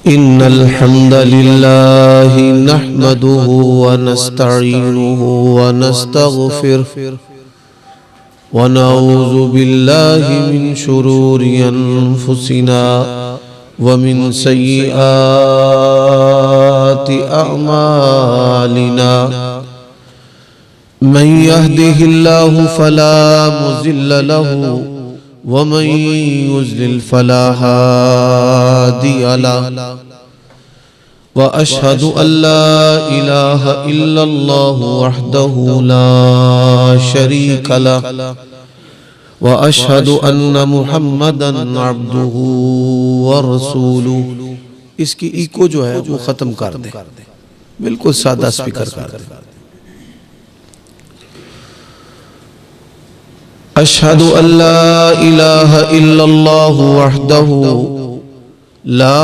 इन्नल हम्दलिल्लाहि नहमदुहु व नस्तईनुहु व नस्तगफिरुहु व नऊज़ु बिल्लाहि मिन शुरूरि अनफुसिना व मिन सय्यिआति अअमालिना मन यहदिहिल्लाहु फला मुज़िल्ल लहु व मन युज़लिल फला हादिय लहु व अशहदु अल्ला इलाहा इल्लल्लाहु वहदहु ला शरीक लहु व अशहदु अन्ना मुहम्मदन अब्दुहु व रसूलुहु। इसकी इको जो है वो खत्म कर दे, बिल्कुल सादा स्पीकर कर दे। अशहदु अल्ला इलाहा इल्लल्लाहु वहदहु ला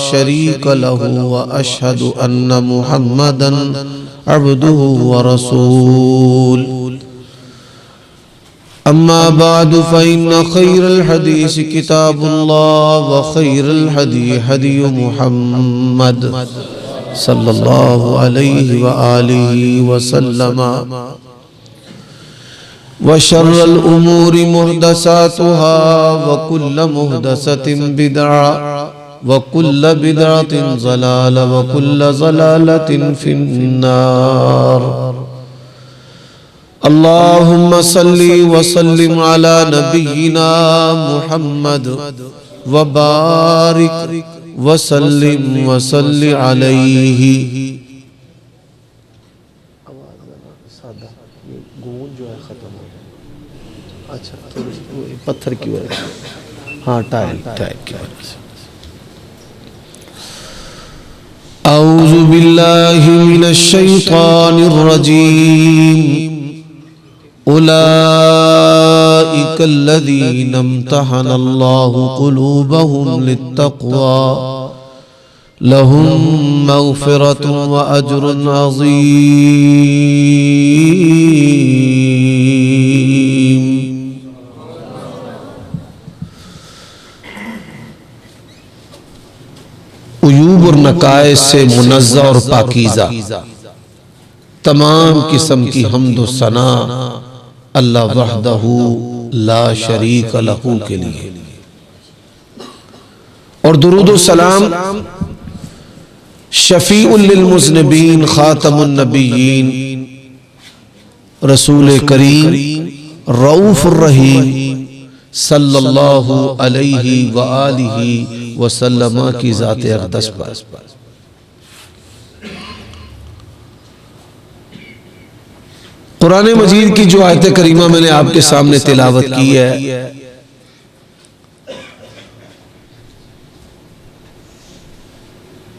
शरीक लहु व अशहदु अन्ना मुहम्मदन अब्दुहु व रसूलुहु। अम्मा बादु फ़इन्न खैरल हदीस किताबुल्लाह व खैरल हदी हदी मुहम्मद सल्लल्लाहु अलैहि व आलिहि व सल्लम व शर्रल उमूरि मुहदसातुहा व कुल्ल मुहदसतिन बिदअ व कुल्ल बिदअतिन ज़लाला व कुल्ल ज़लालतिन फिन्नार। अल्लाहुम्मा सल्ली व सल्लिम अला नबिय्यिना मुहम्मद व बारिक व सल्लिम व सल्लि अलैहि। अच्छा, पत्थर की वजह से, हाँ टाइल की वजह से। औज़ु बिल्लाहि मिनश शैतानिर रजीम। उलाइका अल्लज़ीना इम्तहनल्लाहु क़ुलूबहुम लित्तक़वा लहुम मग़फ़िरतुन व अज्रुन अज़ीम। उयूब और नकाइस से मुनज़्ज़ह और पाकीज़ा तमाम किस्म की हम्द व सना अल्लाह वहदहू ला शरीक लहू के लिए, और दुरूद व सलाम शफीउल लिल मुज़निबीन खातमुन नबिय्यीन रसूल करीम रऊफ़ुर रहीम सल्लल्लाहु अलैहि व आलिहि व सल्लम की ज़ात अक़दस पर। कुरान मजीद की जो आयत करीमा मैंने आपके सामने तिलावत की है,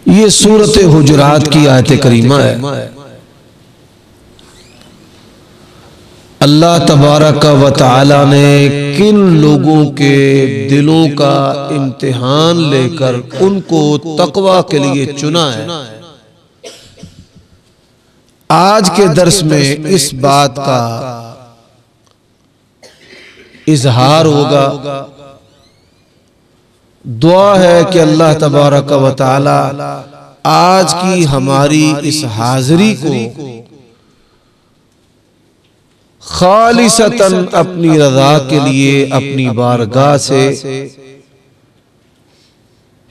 ये सूरत हुजुरात की आयत करीमा है। अल्लाह तबारक व तआला ने किन लोगों के दिलों का इम्तिहान लेकर उनको तक़वा के लिए चुना है, आज के दर्स में इस बात का इजहार होगा। दुआ है कि अल्लाह तबारक व तआला आज की हमारी इस हाज़िरी को खालिसतन अपनी रज़ा के लिए अपनी बारगाह से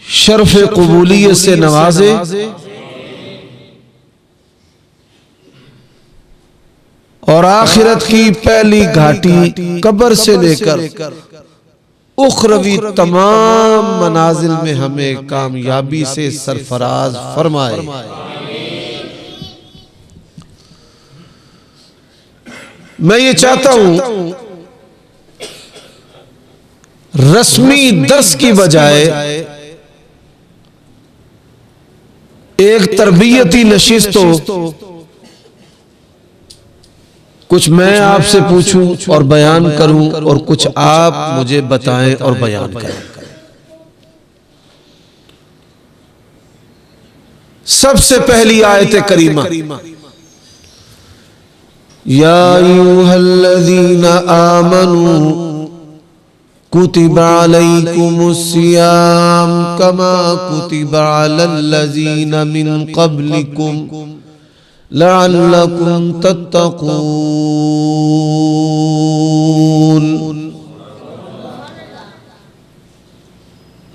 शर्फ़ क़बूलियत से नवाजे, और आखिरत की पहली घाटी कब्र से लेकर उखरवी तमाम मनाजिल में हमें कामयाबी से सरफराज फरमाए। मैं ये चाहता हूं रस्मी दर्स की बजाय एक तरबियती नशिस्त हो, कुछ मैं आपसे पूछूं और बयान करूं और कुछ आप मुझे बताएं और बयान करें। सबसे पहली आयत करीमा, या अय्युहल्लज़ीना आमनू कुतिबा अलैकुमुस्सियाम कमा कुतिबा अलल्लज़ीना मिन क़ब्लिकुम लअल्लकुम तत्तक़ून।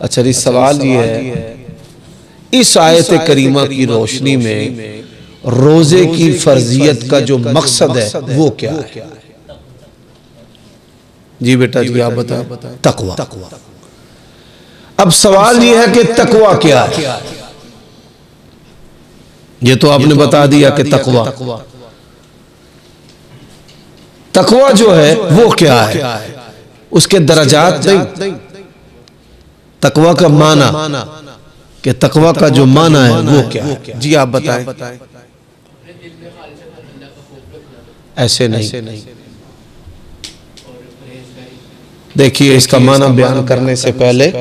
अच्छा, इस सवाल ये है, इस आयत करीमा की रोशनी में रोजे की फर्जियत का जो मकसद है वो क्या है? जी बेटा जी आप बताएं। तकवा। अब सवाल ये है कि तकवा क्या है? ये तो आपने बता दिया कि तकवा जो है वो क्या है, उसके दर्जात नहीं। तकवा का माना कि तकवा का जो माना है वो क्या है? जी आप बताएं। ऐसे नहीं। देखिए, इसका माना बयान करने से पहले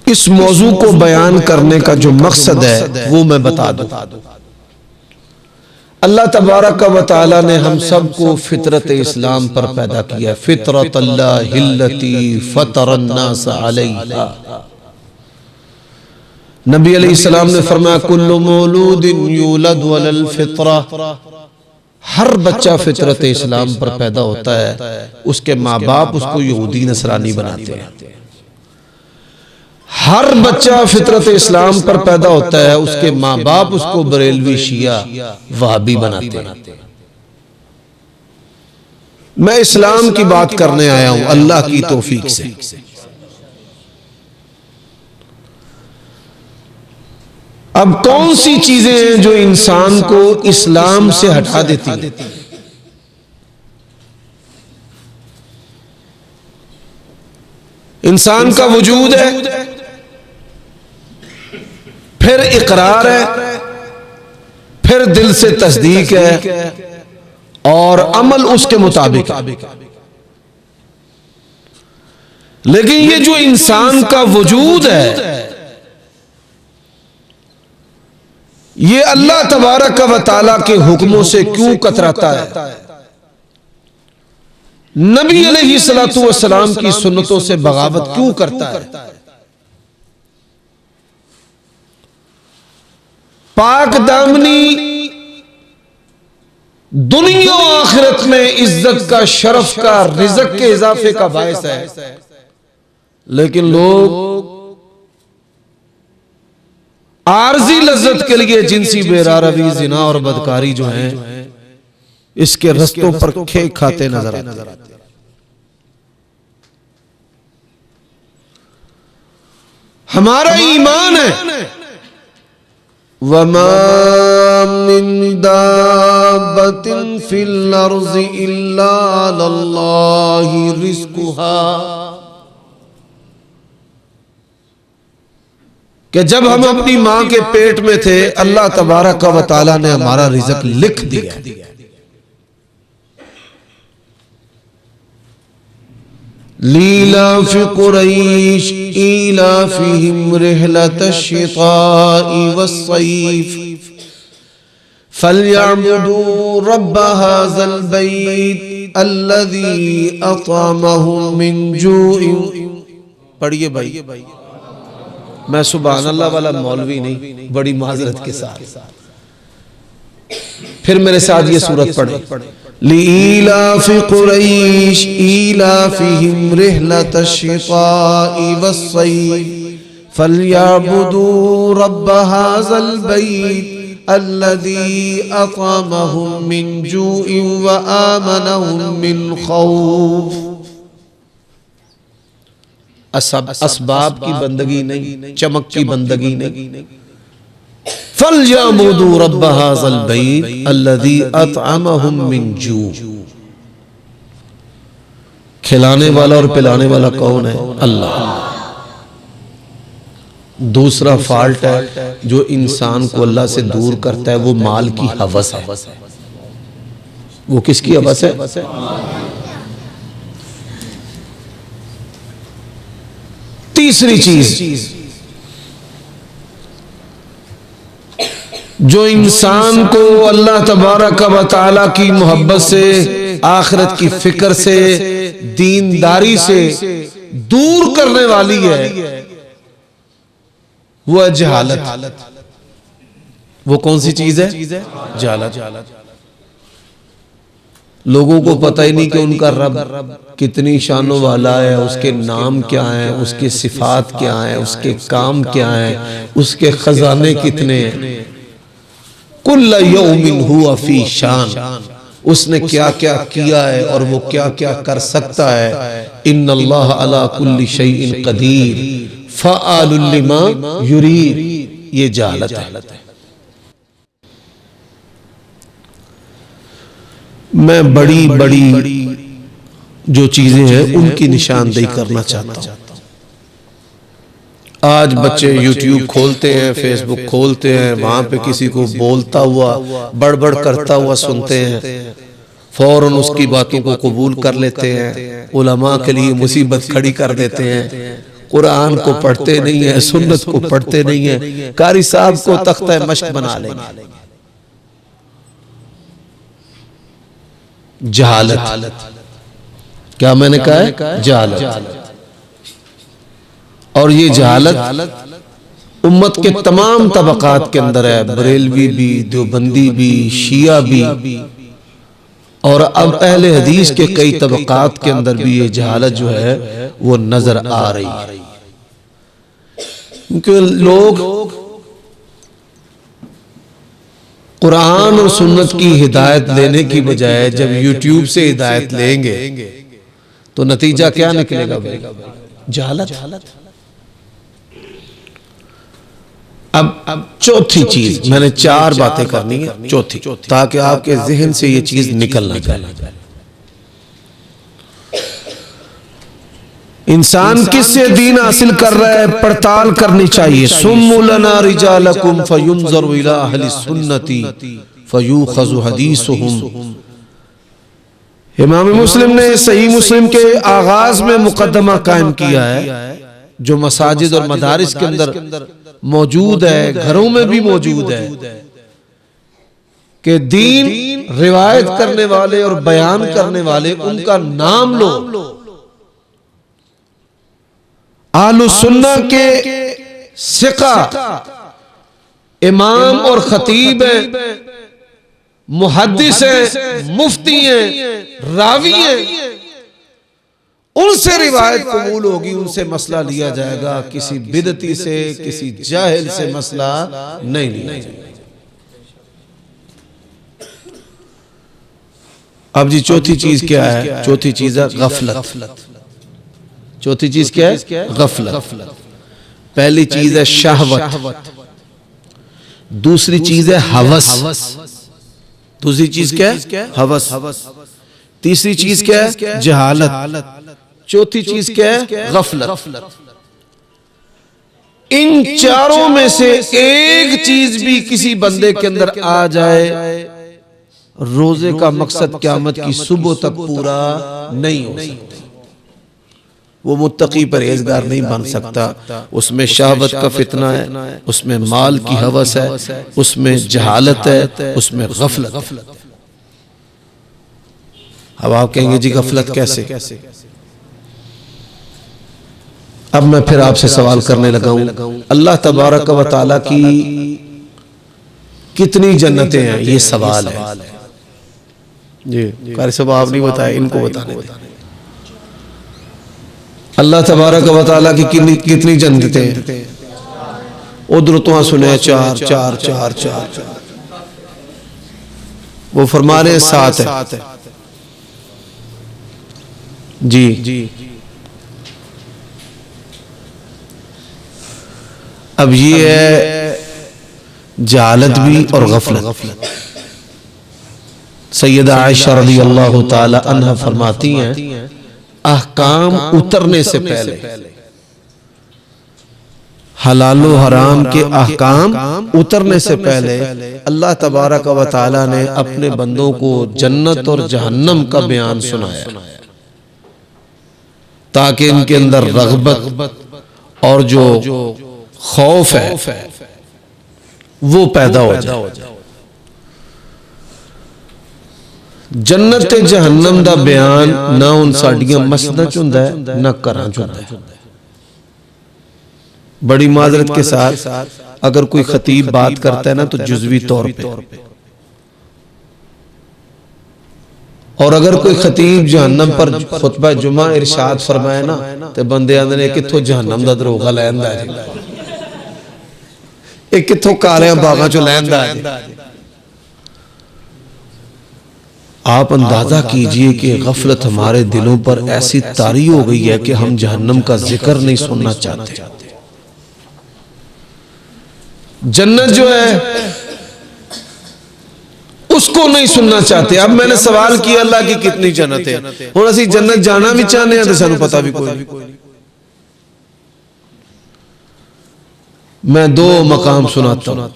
इस मौजू को बयान करने का जो मकसद है वो मैं बता दूं। अल्लाह तबारक व तआला ने हम सबको फितरत इस्लाम पर पैदा किया। फितरतल्लाहिल्लती फतरन्नास अलैहा। नबी अलैहिस्सलाम ने फरमाया कुल्लु मौलूदिन यूलदु अलल फितरा। हर बच्चा फितरत इस्लाम पर पैदा होता है, उसके माँ बाप उसको यहूदी नसरानी बनाते हैं। हर बच्चा फितरत इस्लाम पर पैदा होता है, उसके माँ बाप उसको बरेलवी शिया वहाबी बनाते हैं। मैं इस्लाम की बात करने आया हूं अल्लाह की तौफीक से। अब कौन सी चीजें हैं जो इंसान को इस्लाम से हटा देती हैं? इंसान का वजूद है, फिर इकरार है, फिर दिल से तस्दीक है और अमल उसके मुताबिक है। लेकिन ये जो इंसान का वजूद है, ये अल्लाह तबारक व तआला के हुक्मों से क्यों कतराता है? नबी अलैहिस्सलातु वस्सलाम की सुन्नतों से बगावत क्यों करता है? पाक दामनी दुनिया आखिरत में इज्जत का, शरफ का, रिज़्क के इजाफे का बायस है। लेकिन लोग आरजी लज्जत के लिए जिनसी बेरारवी, जिना और बदकारी जो है इसके रस्तों पर खेल खाते नजर आते हैं। हमारा ईमान है वमा मिन दाब्बतिन फिल अर्ज़ि इल्ला अल्लाहि रिज़्कुहा, कि जब हम अपनी मां के पेट में थे अल्लाह तबारक व तआला ने हमारा रिज़्क लिख दिया। लीलाफि कुरैश ईलाफिहिम रिहलतश शिताई वस्सैफ फलयअबुदू रब्ब हाज़ल बैत अल्लज़ी अतअमहुम मिन जूइन। पढ़िए भाई, मैं सुभान अल्लाह वाला मौलवी नहीं, बड़ी माजरत के साथ। फिर मेरे साथ ये सूरत पढ़े। लीलाफि कुरैश ईलाफिहिम रिहलतश शिताई वस्सैफ फलयअबुदू रब्ब हाज़ल बैत अल्लज़ी अतअमहुम मिन जूइन व आमनहुम मिन खौफ। असबाब की बंदगी नहीं, चमक की बंदगी नहीं। फलयअबुदू रब्ब हाज़ल बैत अल्लज़ी अतअमहुम मिन जू। खिलाने वाला और पिलाने वाला कौन है? अल्लाह। दूसरा फॉल्ट है जो इंसान को अल्लाह से दूर करता है, वो माल की हवस है। वो किसकी हवस है? तीसरी चीज जो इंसान को अल्लाह तबारक व तआला की मोहब्बत से आखिरत की फिक्र से, दीनदारी से दूर करने वाली है, वो है जहालत। वो कौन सी चीज है? जहालत। लोगों को पता ही नहीं कि उनका रब कितनी शानों वाला है, उसके नाम क्या हैं, उसके सिफात क्या हैं, उसके काम क्या हैं, उसके खजाने कितने हैं। कुल्ल यौमिन हुवा फी शान, उसने क्या क्या किया है और वो क्या क्या कर सकता है। इन्नल्लाह अला कुल्ली शैइन कदीर फ़आलुल लिमा युरीद। ये जहालत है। मैं बड़ी बड़ी जो चीजें हैं उनकी निशानदेही करना चाहता हूं। आज बच्चे YouTube खोलते हैं, Facebook खोलते हैं, वहां पे किसी को बोलता हुआ, बड़बड़ करता हुआ सुनते हैं, फौरन उसकी बातों को कबूल कर लेते हैं, उलमा के लिए मुसीबत खड़ी कर देते हैं, कुरान को पढ़ते नहीं है, सुन्नत को पढ़ते नहीं है, कारी साहब को तख्ता मश्क बना लेंगे। जहालत, क्या मैंने कहा है? जहालत। और ये जहालत उम्मत के तमाम तबकात के अंदर है, बरेलवी भी, देवबंदी भी, शिया भी, और अब अहले हदीस के कई तबकात के अंदर भी ये जहालत जो है वो नजर आ रही है। क्योंकि लोग कुरान और सुन्नत की हिदायत लेने की बजाय जब YouTube से हिदायत लेंगे तो नतीजा क्या निकलेगा भाई? जहालत। अब चौथी चीज, मैंने 4 बातें करनी है, चौथी, ताकि आपके जहन से ये चीज निकल ना जाए। इंसान किससे दीन हासिल कर रहा है, पड़ताल करनी चाहिए। सुम्मु लना रिजालकुम फयुनज़रु इला अहली सुन्नती फयूखज़ु हदीसुहुम। इमाम मुस्लिम ने सही मुस्लिम के आगाज में मुकदमा कायम किया है, जो मसाजिद और मदारिस के अंदर मौजूद है, घरों में भी मौजूद है, कि दीन रिवायत करने वाले और बयान करने वाले उनका नाम लो। आलू सुन्ना के सिका इमाम और खतीब हैं, मुहद्दिस हैं, मुफ्ती हैं, रावी हैं, उनसे रिवायत कबूल होगी, उनसे मसला लिया जाएगा। किसी बिदती से, किसी जाहिल से मसला नहीं लिया जाएगा। अब जी चौथी चीज क्या है? चौथी चीज है गफलत। चौथी चीज क्या है? गफलत। पहली चीज है शहवत, दूसरी चीज है हवस, दूसरी चीज क्या है? हवस। तीसरी चीज क्या है? जहालत। चौथी चीज क्या है? गफलत। इन चारों में से एक चीज भी किसी बंदे के अंदर आ जाए, रोजे का मकसद क़यामत की सुबह तक पूरा नहीं हो सकता। वो मुत्तकी परहेजगार नहीं बन सकता। उसमें शहवत का फितना है, उसमें माल की हवस है, उसमें जहालत है, उसमें गफलत। अब आप कहेंगे जी गफलत कैसे? अब मैं फिर आपसे सवाल करने लगा हूं, अल्लाह तबारक व तआला की कितनी जन्नतें हैं? ये सवाल है जी। कारी साहब आप नहीं बताए, इनको बताने दें। अल्लाह तबारक व तआला की कितनी जन्नतें हैं? उधर तो सुने 4। वो फरमा रहे 7 है जी। अब ये है जहालत भी और गफलत। सैयदा आयशा रज़ियल्लाहु ताला अन्हा फरमाती हैं, अहकाम उतरने से पहले, हलालो हराम के अहकाम उतरने से पहले अल्लाह तबारक व तआला ने अपने बंदों को जन्नत और जहन्नम का बयान सुनाया, ताकि इनके अंदर रग़बत और जो खौफ है वो पैदा हो जाए। जन्नत ते जहन्नम दा बयान ना उन साडियां मस्जिदां च हुंदा है ना घरां च हुंदा है। बड़ी माजरत के साथ अगर कोई खतीब बात करता है ना तो जुज़वी तौर पे, और अगर कोई खतीब जहन्नम पर खुतबा जुमा इरशाद फरमाए ना तो बंदे आंदे ने कित्थों जहन्नम दा दरोगा लैंदा है, ये कित्थों कालियां बागां चों लैंदा है। आप अंदाजा कीजिए कि गफलत हमारे दिलों पर ऐसी तारी हो गई है कि हम जहन्नम का जिक्र नहीं सुनना चाहते। जन्नत जो है उसको नहीं सुनना चाहते। अब मैंने सवाल किया अल्लाह की कितनी जन्नत है, हुण असीं जन्नत जाना भी चाहते हैं तो सानू पता भी कोई नहीं। मैं दो मकाम सुनाता हूं।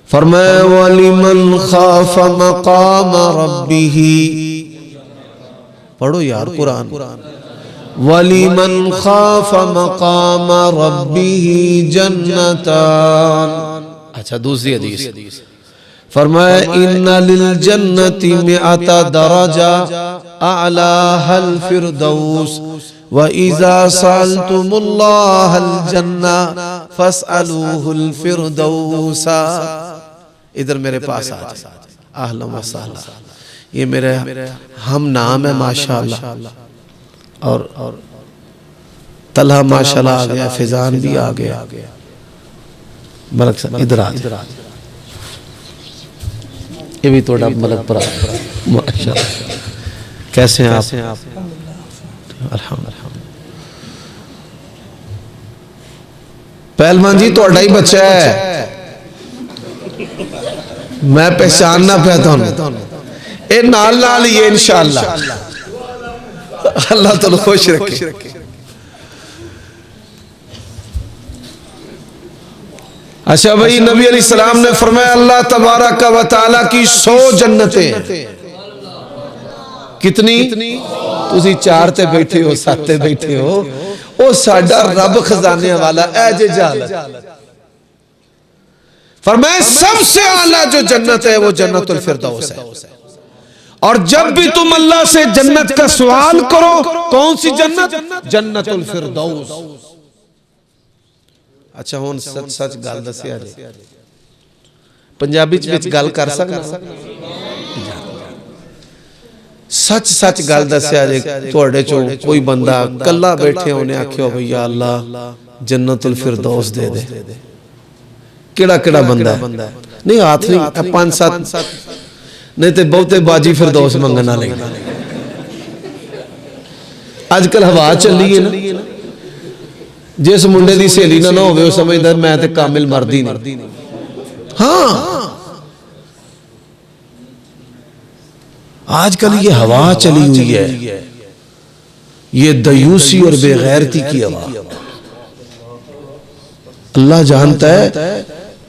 फरमाया वलिमन खाफ मकाम रब्बिही, पढ़ो यार कुरान। वलिमन खाफ मकाम रब्बिही जन्नतान। अच्छा दूसरी हदीस फरमाया इन्ना लिल जन्नति मिअता दरजा अअलाहल फिरदौस व इज़ा सअलतुमुल्लाहल जन्ना फस्अलूहुल फिरदौसा। इधर मेरे पास आ जाए, अहलन व सहला। ये मेरे हम नाम है माशाअल्लाह, और तलहा माशाअल्लाह आ गया, फिजान भी आ गया। मलक साहब इधर आ, ये भी थोड़ा मलक पर माशाअल्लाह। कैसे हैं आप? अल्हम्दुलिल्लाह। पहलवान जी थोड़ा ही बच्चा है, मैं पहचानना पाता हूं। ए नाल नाल ही इंशाअल्लाह, अल्लाह तो खुश रखे। अच्छा भाई, नबी अलैहिस्सलाम ने फरमाया अल्लाह तबारक व तआला की 100 जन्नतें। कितनी? तुसी 4 ते बैठे हो, 7 ते बैठे हो, ओ साडा रब खजाने वाला ऐ जे जाल। फरमाया सबसे आला जो जन्नत है वो जन्नतुल फिरदौस है। और जब भी तुम अल्लाह से जन्नत का सवाल करो, कौन सी जन्नत? जन्नतुल फिरदौस। अच्छा हुण सच सच गल दस्सिया जी, पंजाबी च गल कर सकना? सच सच गल दस्सिया जी, तुहाडे चों कोई बंदा कल्ला बैठे होने आखियो भई या अल्लाह जन्नतुल फिरदौस दे दे। केड़ा केड़ा बंदा है? नहीं हाथ नहीं, 5-7 नहीं तो बहुते बाजी फिरदौस मंगना ले। अजकल हवा चली है ना, जिस मुंडे की सहेली ना हो समझदा मैं तो कामिल मर्द ही नहीं। हाँ आजकल ये हवा चली हुई है, ये दयूसी और बेगैरती की हवा। अल्लाह जानता है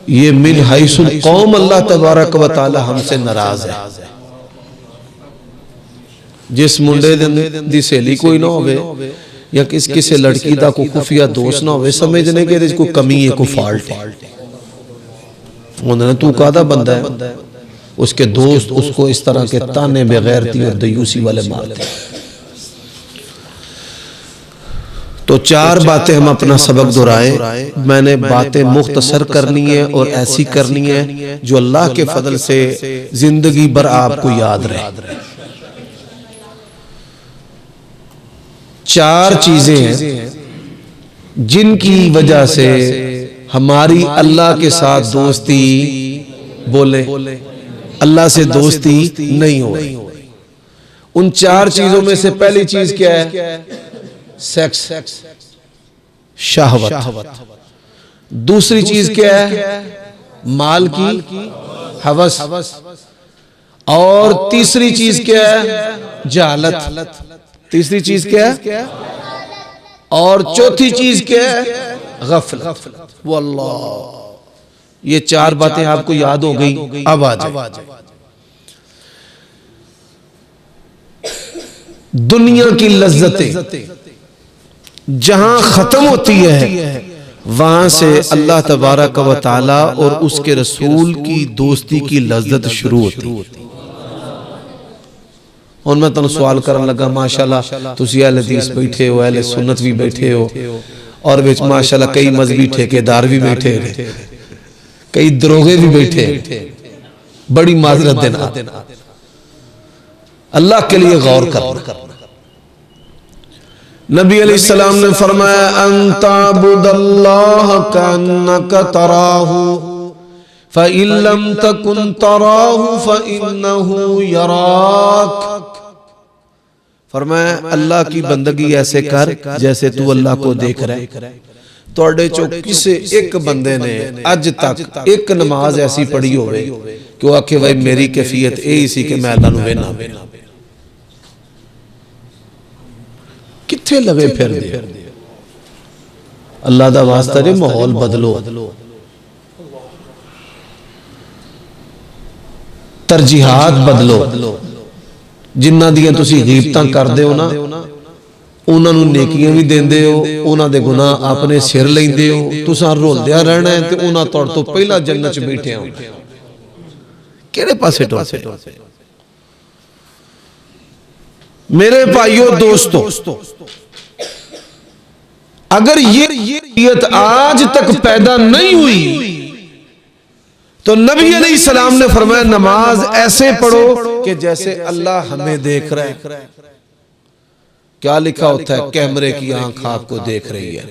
ये मिन हाइसुल कौम, अल्लाह तबारक व तआला हमसे नाराज है। जिस मुंडे दी सहेली कोई ना होवे या किसी लड़की का कोई खुफिया दोस्त ना होवे, समझने के कोई कमी है, कोई फॉल्ट है। उन्होंने तू कादा बंदा है, उसके दोस्त उसको इस तरह के ताने बेगैरती और दयूसी वाले मारते। तो 4 बातें हम अपना सबक दोहराए। मैंने बातें मुख्तसर करनी है और ऐसी करनी है जो अल्लाह के फजल से जिंदगी भर आपको याद रहे। 4 चीजें हैं जिनकी वजह से हमारी अल्लाह के साथ दोस्ती, बोले अल्लाह से दोस्ती नहीं हो रही। उन 4 चीजों में से पहली चीज क्या है? सेक्स, शहवत। दूसरी चीज क्या है? माल की हवस। और तीसरी चीज क्या है? जहालत। तीसरी चीज क्या है? और चौथी चीज क्या है? गफलत। वो अल्लाह, ये 4 बातें आपको याद हो गई। अब आ जाए दुनिया की लज्जतें जहां खत्म होती है, वहां से अल्लाह तबारक व तआला और उसके रसूल की दोस्ती की लज्जत शुरू होती है। हुण मैं तुहानूं सवाल करन लगा, माशाअल्लाह तुसीं अहले हदीस बैठे हो, अहले सुन्नत भी बैठे हो, और विच माशाअल्लाह कई मजहबी ठेकेदार भी बैठे ने, कई दरोगे भी बैठे, बड़ी माजरत देना, अल्लाह के लिए गौर करना। नबी अलैहिस्सलाम ने फरमाया, अंताबुदल्लाह कन्नका तराहू फ़इन लम तकुन तराहू फ़इन्नहू यराक। फरमाया अल्लाह की बंदगी ऐसे कर जैसे तू अल्लाह को देख रहा है। तुहाडे चो किसी एक बंदे ने अज तक एक नमाज ऐसी पढ़ी होवे कि वो आखे भाई मेरी कैफियत यही सी कि मैं अल्लाह नूं वेखना, किथे लगे फिर दे। अल्लाह दा वास्ता जे माहौल बदलो, तरजीहात बदलो। जिन्हां दियां तुसीं गीबतां करदे हो ना, उन्हां नूं नेकियां भी देंदे हो, उन्हां दे गुनाह अपने सिर लैंदे हो। तुसां रोलदिया रहना है ते उन्हां तुहाडे तो पहला जन्नत च बैठे हो। किहड़े पासे टुरदे? मेरे भाइयों दोस्तों, अगर ये नीयत आज तक पैदा नहीं हुई तो नबी अलैहिस्सलाम ने फरमाया नमाज ऐसे पढ़ो कि जैसे अल्लाह हमें देख रहा है। क्या लिखा होता है? कैमरे की आंख आपको देख रही है,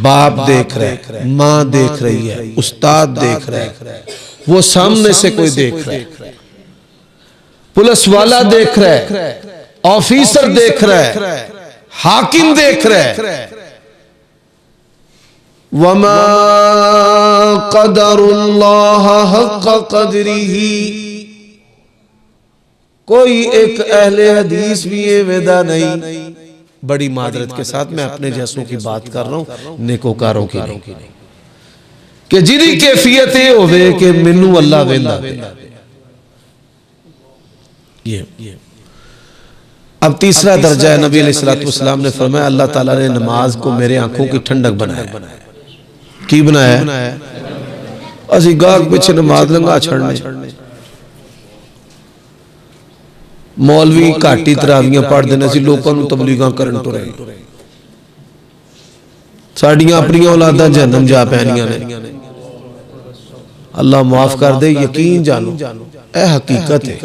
बाप देख रहा है, मां देख रही है, उस्ताद देख रहा है, वो सामने से कोई देख रहा है, पुलिस वाला देख रहा है, ऑफिसर देख रहा है, हाकिम देख रहा है। वमा क़दरुल्लाह हक़्क़ क़द्रिही। कोई एक अहले हदीस भी ये वेदा नहीं, बड़ी मादरत के साथ मैं अपने जैसों की बात कर रहा हूं, नेकोकारों की नहीं, कि जिहदी कैफियत ये होवे कि मैनू अल्लाह वेंदा पिया। ये अब तीसरा दर्जा है। नबी अलैहिस्सलातु वस्सलाम ने फरमाया अल्लाह ताला ने नमाज को मेरे आंखों की ठंडक बनाया। की बनाया? असी गाहक पिछे नमाज लंघा छड़ने, मौलवी घाटी तरावियां पढ़ते हैं, लोगों को तबलीगां करन तुरे। साडियां अपनियां औलादां जहन्नम जा पैनियां ने। अल्लाह माफ कर दे। यकीन जानो यह हकीकत है।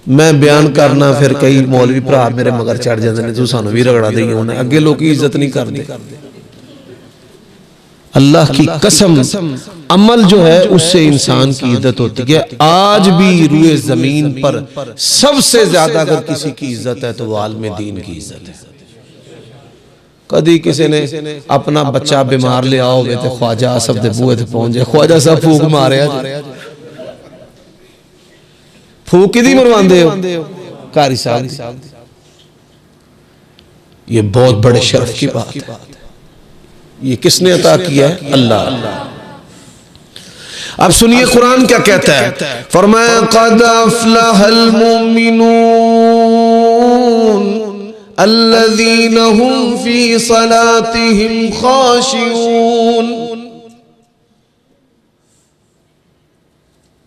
मैं बयान करना फिर कई मौलवी भरा मेरे मगर चढ़ जाते हैं, तू सानू भी रगड़ा दई होना, अगे लोग इज्जत नहीं करते। अल्लाह की कसम, अमल जो है उससे इंसान की इज्जत होती है। आज भी रूए जमीन पर सबसे ज्यादा अगर किसी की इज्जत है तो वो आलिम दीन की इज्जत है। कदी किसी ने अपना बच्चा बीमार लिया होवे ते ख्वाजा आसफ दे बूहे ते पहुंच जाए, ख्वाजा साहब फूक मारे, फूक किदी मरवांदे हो? कारी साहब। ये बहुत बड़े शर्फ की बात है। ये किसने अता किया है? अल्लाह। अब सुनिए कुरान क्या कहता है। फरमाया क़द अफ़लहल मुमिनून अल्लज़ीना हुम फ़ी सलातिहिम ख़ाशिऊन।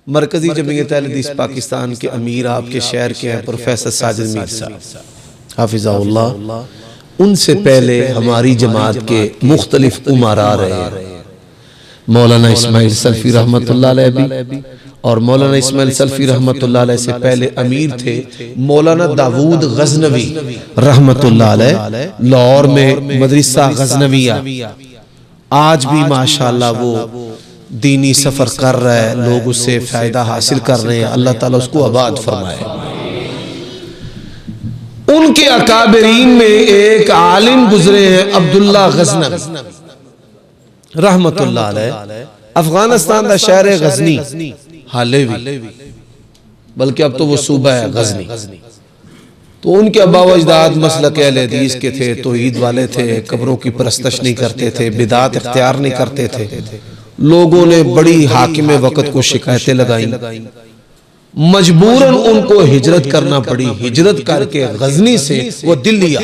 मरकजी जमीयत अहले हदीस पाकिस्तान के अमीर आपके शहर के हैं प्रोफेसर साजिद मीर साहब हाफिज़हुल्लाह। उनसे पहले हमारी जमात के मुख्तलिफ उमरा रहे हैं। मौलाना इस्माइल सल्फी रहमतुल्लाह अलैह भी, और मौलाना इस्माइल सल्फी रहमतुल्लाह अलैह से पहले अमीर थे मौलाना दाऊद गजनवी रहमतुल्लाह अलैह, लाहौर में मदरसा गजनविया। आज भी माशाअल्लाह वो दीनी सफर कर रहा है, लोग उससे फायदा हासिल कर रहे हैं। अल्लाह ताला उसको आबाद फरमाए। उनके अकाबरीन में एक आलिम गुजरे हैं अब्दुल्ला गजनवी रहमतुल्लाह अलैह। अफगानिस्तान का शहर है गजनी, हाले भी, बल्कि अब तो वो सूबा है गजनी। तो उनके अब्बा व अजदाद मसलक अहले हदीस के थे, तौहीद वाले थे, कब्रों की परस्तश नहीं करते थे, बिदात इख्तियार नहीं करते थे। लोगों ने बड़ी हाकिम वक्त को शिकायतें लगाई, मजबूरन उनको हिजरत करना पड़ी। हिजरत करके गजनी से वो दिल्ली आ,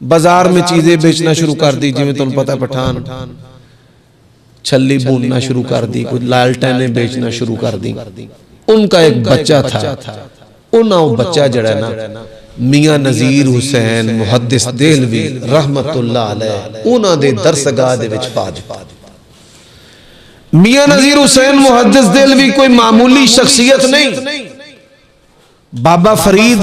बाजार में चीजें बेचना शुरू कर दी। जिवें तुम पता पठान छल्ली भूनना शुरू कर दी, कुछ लालटेनें बेचना शुरू कर दी। उनका एक बच्चा था, उन्होंने बच्चा जड़ा ना मियां नज़ीर हुसैन मुहद्दिस देलवी रहमतुल्लाह अलैह उन्हां दे दरसगाह दे विच पा दिता। मियां नज़ीर हुसैन मुहद्दिस देलवी कोई मामूली शख्सियत नहीं, बाबा फरीद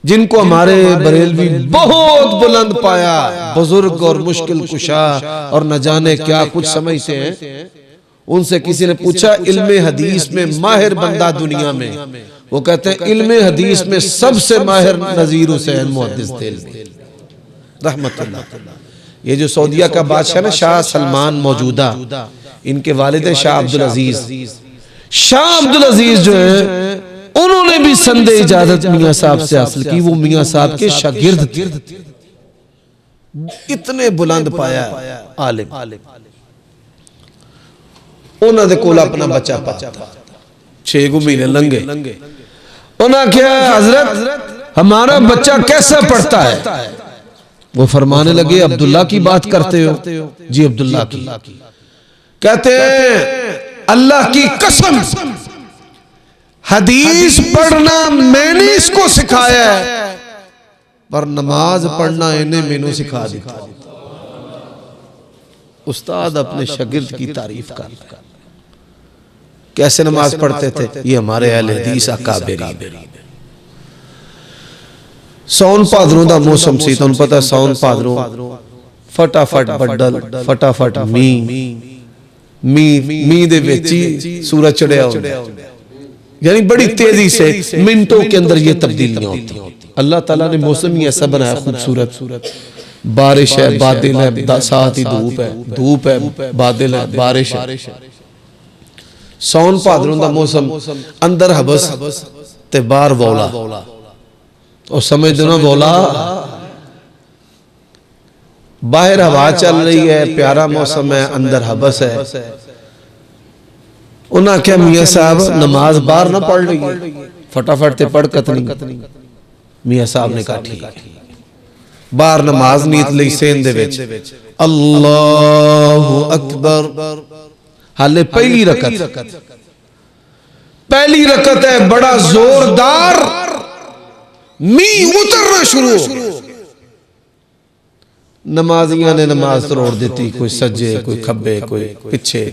जिनको हमारे बरेलवी बहुत बुलंद पाया, बुजुर्ग और मुश्किल कुशा और न जाने क्या कुछ समझते हैं। उनसे किसी ने पूछा इल्मे हदीस में माहिर बंदा दुनिया में, वो कहते हैं इल्मे हदीस में सबसे माहिर नज़ीर हुसैन मुहद्दिस देलवी रहमतुल्लाह। ये जो सऊदिया का बादशाह ना शाह सलमान मौजूदा, इनके वालिद शाह अब्दुल अजीज, शाह अब्दुल अजीज जो है उन्होंने भी संदे इजाजत मियां साहब से हासिल की। वो मियां साहब के शागिर्द थे, इतने बुलंद पाया आलिम। उन्होंने कोल अपना बच्चा पाया, 6 महीने लंघे। उन्होंने क्या हजरत हमारा बच्चा कैसा पढ़ता है? वो फरमाने लगे अब्दुल्ला की बात करते हो? जी अब्दुल्ला की। कहते हैं अल्लाह की कसम हदीस पढ़ना मैंने इसको सिखाया है, पर नमाज पढ़ना इन्हें मैंने सिखा दिया। उस्ताद अपने शागिर्द की तारीफ कर, कैसे नमाज पढ़ते थे? ये हमारे अहले हदीस अकाबिरीन। सौन भादरों का मौसम सी, तुहानू पता सौन भादरों फटाफट बदल, फटाफट मींह दे विच ही सूरज चढ़िया होता है, यानी बड़ी तेजी से मिनटों के अंदर ये तब्दीलियां होती हैं। अल्लाह ताला ने मौसम ही ऐसा बनाया खूबसूरत, बारिश है, बादल है, साथ ही धूप है, बादल है, बारिश है। सौन भादरों का मौसम, अंदर हबस ते बाहर वौला, और समझ दो ना वौला, बाहर हवा चल रही है, प्यारा मौसम है, अंदर हबस है। उन्हें क्या मियां साहब नमाज बाहर ना पढ़ रही, फटाफट ते पढ़ कतनी। मियां साहब ने कहा ठीक, बाहर नमाज नीत लई सेन दे विच अल्लाहु अकबर। हाले पहली रकत है, बड़ा जोरदार मींह उतरना शुरू हो गया। नमाजियां ने नमाज तोड़ दी, कोई सज्जे, कोई खब्बे, कोई पीछे।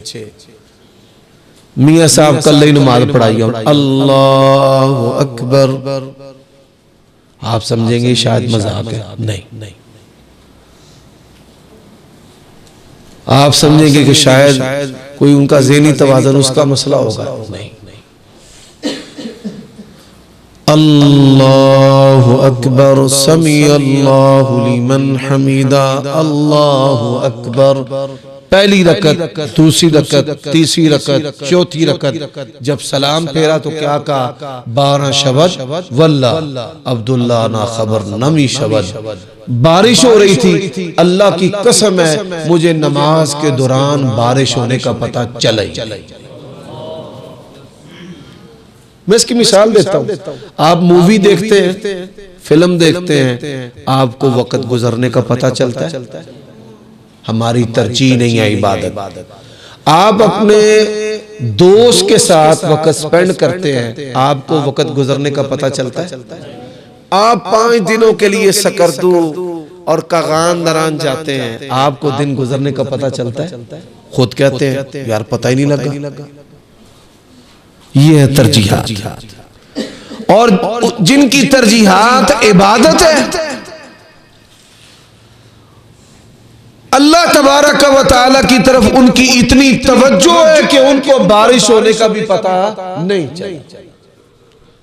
मियां साहब कल ही नमाज पढ़ाई, अल्लाहु अकबर। आप समझेंगे शायद मजाक है, नहीं। आप समझेंगे कि शायद कोई उनका ज़हनी तवाज़ुन उसका मसला होगा, नहीं। अल्लाहु अकबर, समी अल्लाहु लिमन हमीदा, अल्लाहु अकबर। पहली रकत, दूसरी रकत, तीसरी रकत, चौथी रकत, जब सलाम फेरा तो क्या कहा? 12 शबद वल्ला अब्दुल्ला ना खबर नमी शबद। बारिश हो रही थी, अल्लाह की कसम है मुझे नमाज के दौरान बारिश होने का पता चला ही। मैं इसकी मिसाल देता हूं, आप मूवी देखते हैं, फिल्म देखते हैं, आपको वक्त गुजरने का पता चलता है। हमारी तरजीह नहीं है इबादत। आप अपने दोस्त के साथ वक्त स्पेंड करते हैं, आपको वक्त गुजरने का पता चलता है। आप 5 दिनों के लिए सकरदू और कागान दरान जाते हैं, आपको दिन गुजरने का पता चलता है। खुद कहते हैं यार पता ही नहीं लगा। ये है तरजीहात, और जिनकी तरजीहात इबादत है, अल्लाह तबारक व तआला की तरफ उनकी इतनी तवज्जो है कि उनको बारिश होने का भी पता नहीं चाहिए।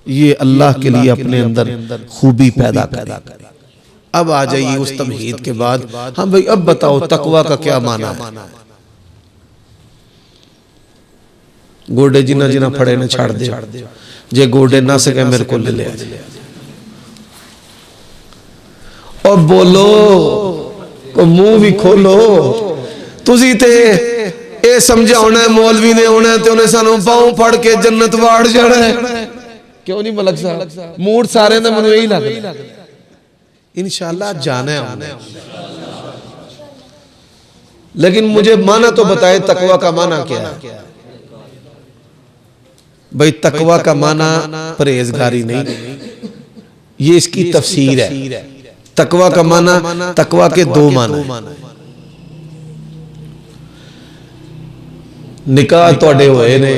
ये अल्लाह के लिए अपने अंदर खूबी पैदा करे। अब आ जाइए उस तमहीद के बाद। हाँ भाई, अब बताओ तकवा का क्या माना है? गोडे जिन्ना जिन्ना फड़े ने छाड़ दे, जे गोडे ना सके मेरे को ले ले। और बोलो को मुंह भी खोलो। तुसी ते ये समझा होना है मौलवी ने होना है ते उन्हें सानू पांव फड़ के जन्नत वाड़ जाना है। क्यों नहीं मलक साहब? मूड सारे ने मैनू यही लगदा है। इंशाअल्लाह जाना है हमने, लेकिन मुझे माना तो बताए तकवा का माना क्या है? भाई तकवा का माना परहेजगारी नहीं, ये इसकी तफसीर है। तकवा का माना, तकवा के दो माना है। निकाह तुहाडे होए ने,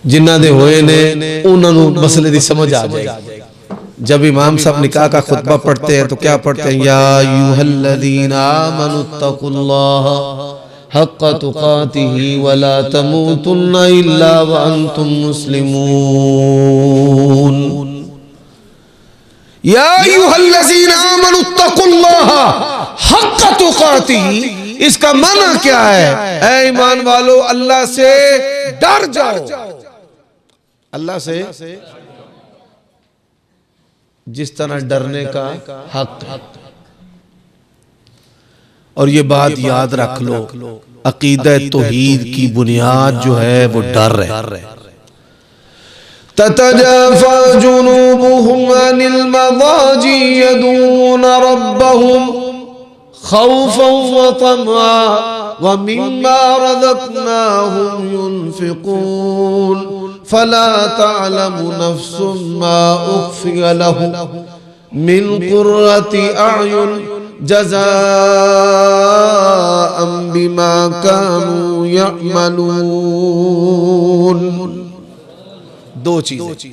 जिन्हां दे होए ने उन्हां नूं मसले दी समझ आ जाएगी। जब इमाम साहब निकाह का खुतबा पढ़ते हैं तो क्या पढ़ते हैं? या अय्युहल्लज़ीना आमनुत्तकुल्लाह हक़्क़ तुक़ातिही वला तमूतुन्ना इल्ला व अंतुम मुस्लिमून। या अय्युहल्लज़ीना आमनुत्तकुल्लाह हक़्क़ तुक़ातिही, इसका माना क्या है? ऐ ईमान वालो, अल्लाह से डर जाओ, अल्लाह से जिस तरह डरने का हक। और ये बात याद रख लो, अकीदा तौहीद की बुनियाद जो है वो डर है। ततजाफा जुनूबुहुम अनिल मदाजी यदून रब्बहुम खौफन व तमआ व मिम्मा रज़क़नाहुम युनफ़िक़ून फला तअलमु नफ्सुम मा उख़फ़िय लहुम मिन क़ुर्रति अअयुन जज़ाअन बिमा कानू यअमलून। दो चीजें,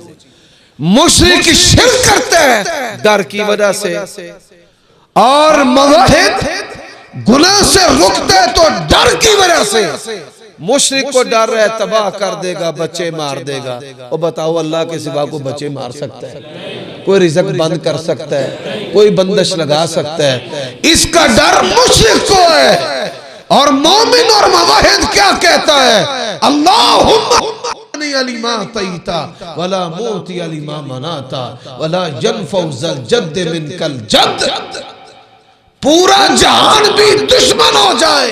मुशरिक शिर्क करते हैं डर की वजह से, और मुवाहिद गुनाह से रुकते तो डर की वजह से। मुशरिक को डर है तबाह कर देगा, बच्चे मार देगा। और बताओ, अल्लाह के सिवा को बच्चे मार सकता है? कोई रिज़्क बंद कर सकता है? कोई बंदिश लगा सकता है? इसका डर मुशरिक को है। और मोमिन और मुवाहिद क्या कहता है? अल्लाहुम्मा अलिमा तईता वला मोती अलिमा मनाता वला यनफउ ज़ल जद्द मिनकल जद्द। पूरा जहान भी दुश्मन हो जाए।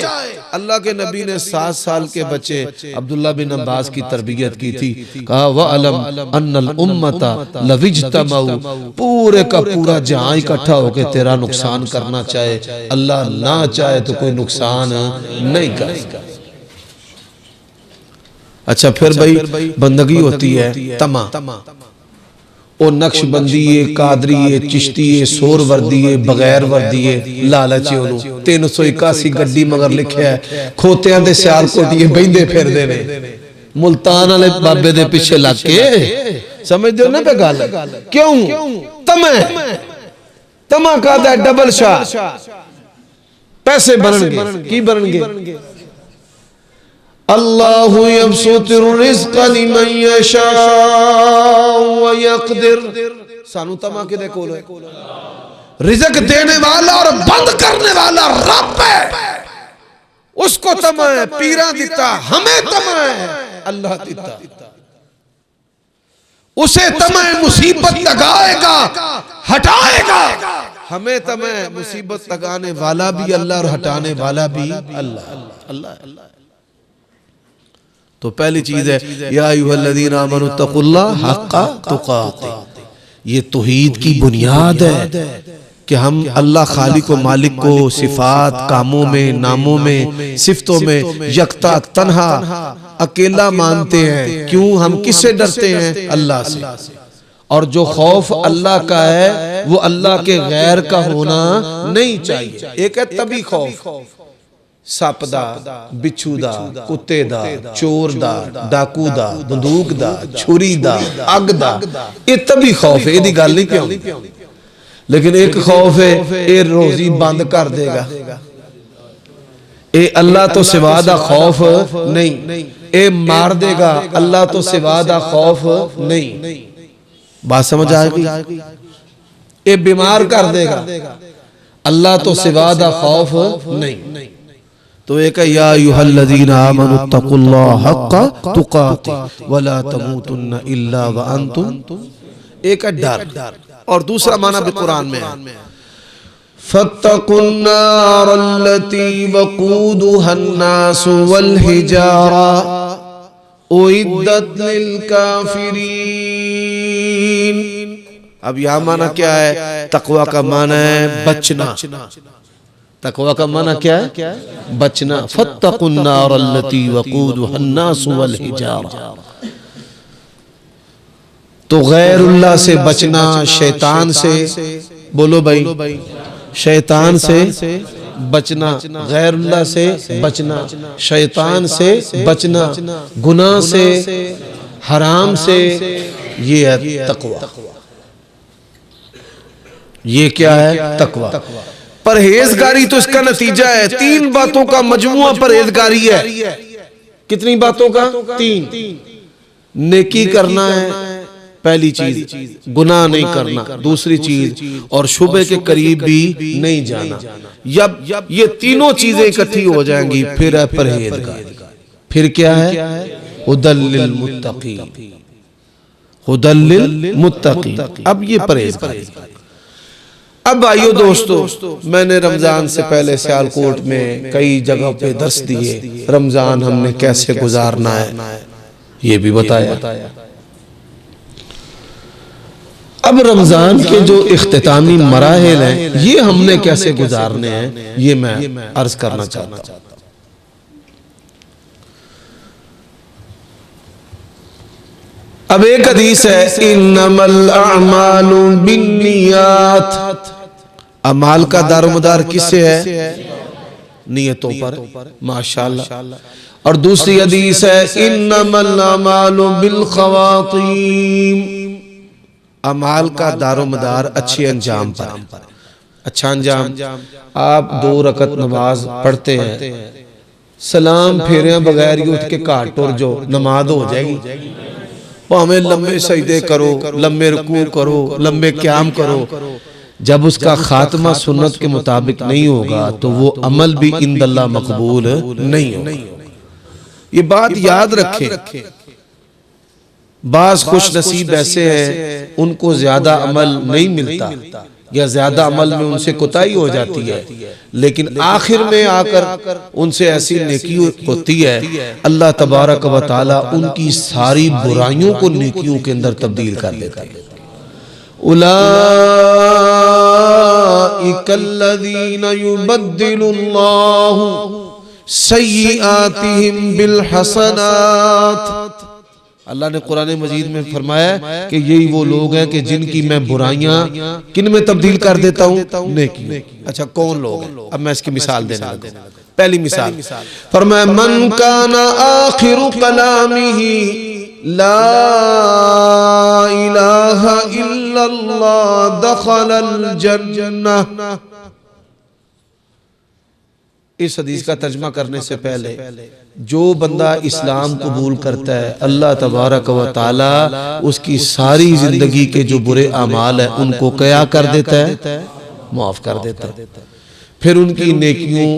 अल्लाह के नबी ने 7 साल के बच्चे अब्दुल्ला बिन अब्बास की तरबियत की थी। कहा वअलम अन्नल उम्मता लविज्तमऊ, पूरे का पूरा जहां इकट्ठा होकर तेरा नुकसान करना चाहे, अल्लाह ना चाहे तो कोई नुकसान नहीं करेगा। अच्छा, फिर भाई बंदगी होती है तमा, ओ नक्शबंदी है, कादरी है, चिश्ती है, सोर वर्दी है, बगैर वर्दी है, लालच है। 381 गड्डी मगर लिखा है, खोतियां दे सियालकोटिए बहिंदे फिरदे ने, मुल्तान वाले बाबे दे पिछे लग के। समझदे हो ना पे गल? क्यों? तमा, तमा कहता है डबल शाह, पैसे बनणगे। की बनणगे? अल्लाहु यबसुतुर रिज़्क़ लिमन यशाअ व यक़दिर। सानू तमा किदे कोल है? रिज़्क़ देने वाला और बंद करने वाला रब है, उसको तमा है। पीरा दिता, हमें तमा है अल्लाह दिता। उसे तमा है मुसीबत लगाएगा हटाएगा, हमें तमा है मुसीबत लगाने वाला भी अल्लाह और हटाने वाला भी अल्लाह। अल्लाह अल्लाह। तो पहली चीज है या अय्युहल्लज़ीना आमनुत्तकुल्लाह हक़्क़ तुक़ातिह। ये तौहीद की बुनियाद है कि हम अल्लाह खालिक व मालिक को सिफात, कामों में, नामों में, सिफतों में यकता तन्हा अकेला मानते हैं। क्यों? हम किससे डरते हैं? अल्लाह से। और जो खौफ अल्लाह का है वो अल्लाह के गैर का होना नहीं चाहिए। एक है तभी खौफ, सप दा, बिच्छू दा, कुत्ते दा, चोर दा, डाकू दा, बंदूक दा, छुरी दा, अग दा, ये तभी खौफ है, यदि गल नहीं क्यों। लेकिन एक खौफ है ये रोजी बंद कर देगा, ये अल्लाह तो सिवा दा खौफ नहीं। ये मार देगा, अल्लाह तो सिवा दा खौफ नहीं। बात समझ आएगी? ये बीमार कर देगा, अल्लाह तो सिवा दा खौफ नहीं। तो एक या अय्युहल्लज़ीना आमनुत्तकुल्लाह हक़्क़ तुक़ातिह वला तमूतुन्ना इल्ला व अंतुम। एक है डर, और दूसरा माना भी कुरान में है फत्तकुन्नारल्लती वक़ूदुहन्नासु वल हिजारा उइद्दत लिल काफिरीन। अब यहां माना क्या है? तकवा का माना है बचना, तकवा का माना क्या है? बचना। फत्तकुन्नार अल्लती वक़ूदुहन्नास वल हिजारा। तो गैरुल्लाह से बचना, शैतान से, बोलो भाई, शैतान से बचना, गैरुल्लाह से बचना, शैतान से बचना, गुनाह से, हराम से, ये है तकवा। ये क्या है? तकवा। परहेजगारी तो इसका नतीजा है। 3 बातों का मजमुआ परहेजगारी है। कितनी बातों का? 3। नेकी करना है पहली चीज, गुनाह नहीं करना दूसरी चीज, और शुबे के करीब भी नहीं जाना। जब ये तीनों चीजें इकट्ठी हो जाएंगी फिर है परहेजगारी। फिर क्या है? हुदल लिल मुत्तकीन, हुदल लिल मुत्तकीन। अब ये परहेजगारी। अब आइयो दोस्तों, मैंने रमजान से पहले सियालकोट में कई जगह पे दर्स दिए, रमजान हमने कैसे गुजारना है ये भी बताया। अब रमजान के जो इख्तितामी मराहिल हैं ये हमने कैसे गुजारने हैं ये मैं अर्ज करना चाहता हूं। अब एक हदीस है, इन्नमल अमालु बिन्नियात। अमाल का दारोमदार किससे है? नियतों पर, माशाअल्लाह। और दूसरी हदीस है, इन्नमल अमालु बिल खवातीम। अमाल का दारोमदार अच्छे अंजाम पर। अच्छा अंजाम, आप 2 रकत नमाज पढ़ते हैं, सलाम फेरे बगैर ही उठ के घाट टुर जो नमाज हो जाएगी। हमें लंबे सजदे करो, लंबे रुकू करो, लंबे क़याम करो, जब उसका खात्मा सुन्नत के मुताबिक नहीं होगा तो वो अमल भी इंदल्लाह मकबूल नहीं होगा। ये बात याद रखें। बाज खुश नसीब ऐसे हैं उनको ज्यादा अमल नहीं मिलता या ज्यादा अमल में उनसे कोताही हो जाती है, लेकिन आखिर में आकर उनसे ऐसी नेकी होती है, अल्लाह तबारक व तआला उनकी सारी बुराइयों को नेकियों के अंदर तब्दील कर देता है। उलाइकल्लज़ीना युबद्दिलुल्लाहु सय्यिआतिहिम बिल हसनात। अल्लाह ने कुरान मजीद में फरमाया कि यही वो लोग हैं कि जिनकी मैं बुराइयां किन में तब्दील कर देता हूं? नेकी। अच्छा कौन लोग हैं? अब मैं इसकी मिसाल देने लगा। पहली मिसाल फरमाया, मन काना आखिरु कलामिही ला इलाहा इल्लल्लाह दखलल जन्नह। इस हदीस का तर्जमा करने से पहले जो बंदा इस्लाम कबूल करता है, अल्लाह तबारक व तआला उसकी सारी जिंदगी के जो बुरे अमाल है उनको क्या कर देता है? माफ कर देता है। फिर उनकी नेकियों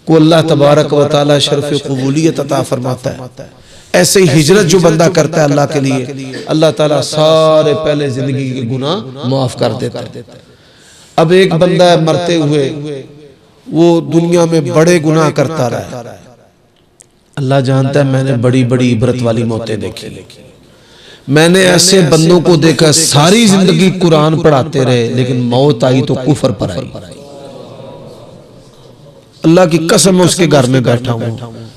को अल्लाह तबारक व तआला शर्फ कबूलियत अता फरमाता है। ऐसे ही हिजरत जो बंदा करता है अल्लाह के लिए, अल्लाह ताला सारे पहले जिंदगी के गुनाह माफ कर देता है। अब एक बंदा है मरते हुए वो दुनिया में बड़े गुनाह करता रहा, अल्लाह जानता है मैंने बड़ी बड़ी इबरत वाली मौतें देखी, मैंने ऐसे बंदों को देखा सारी जिंदगी कुरान पढ़ाते रहे लेकिन मौत आई तो कुफर पर आई। अल्लाह की कसम मैं उसके घर में बैठा हूं,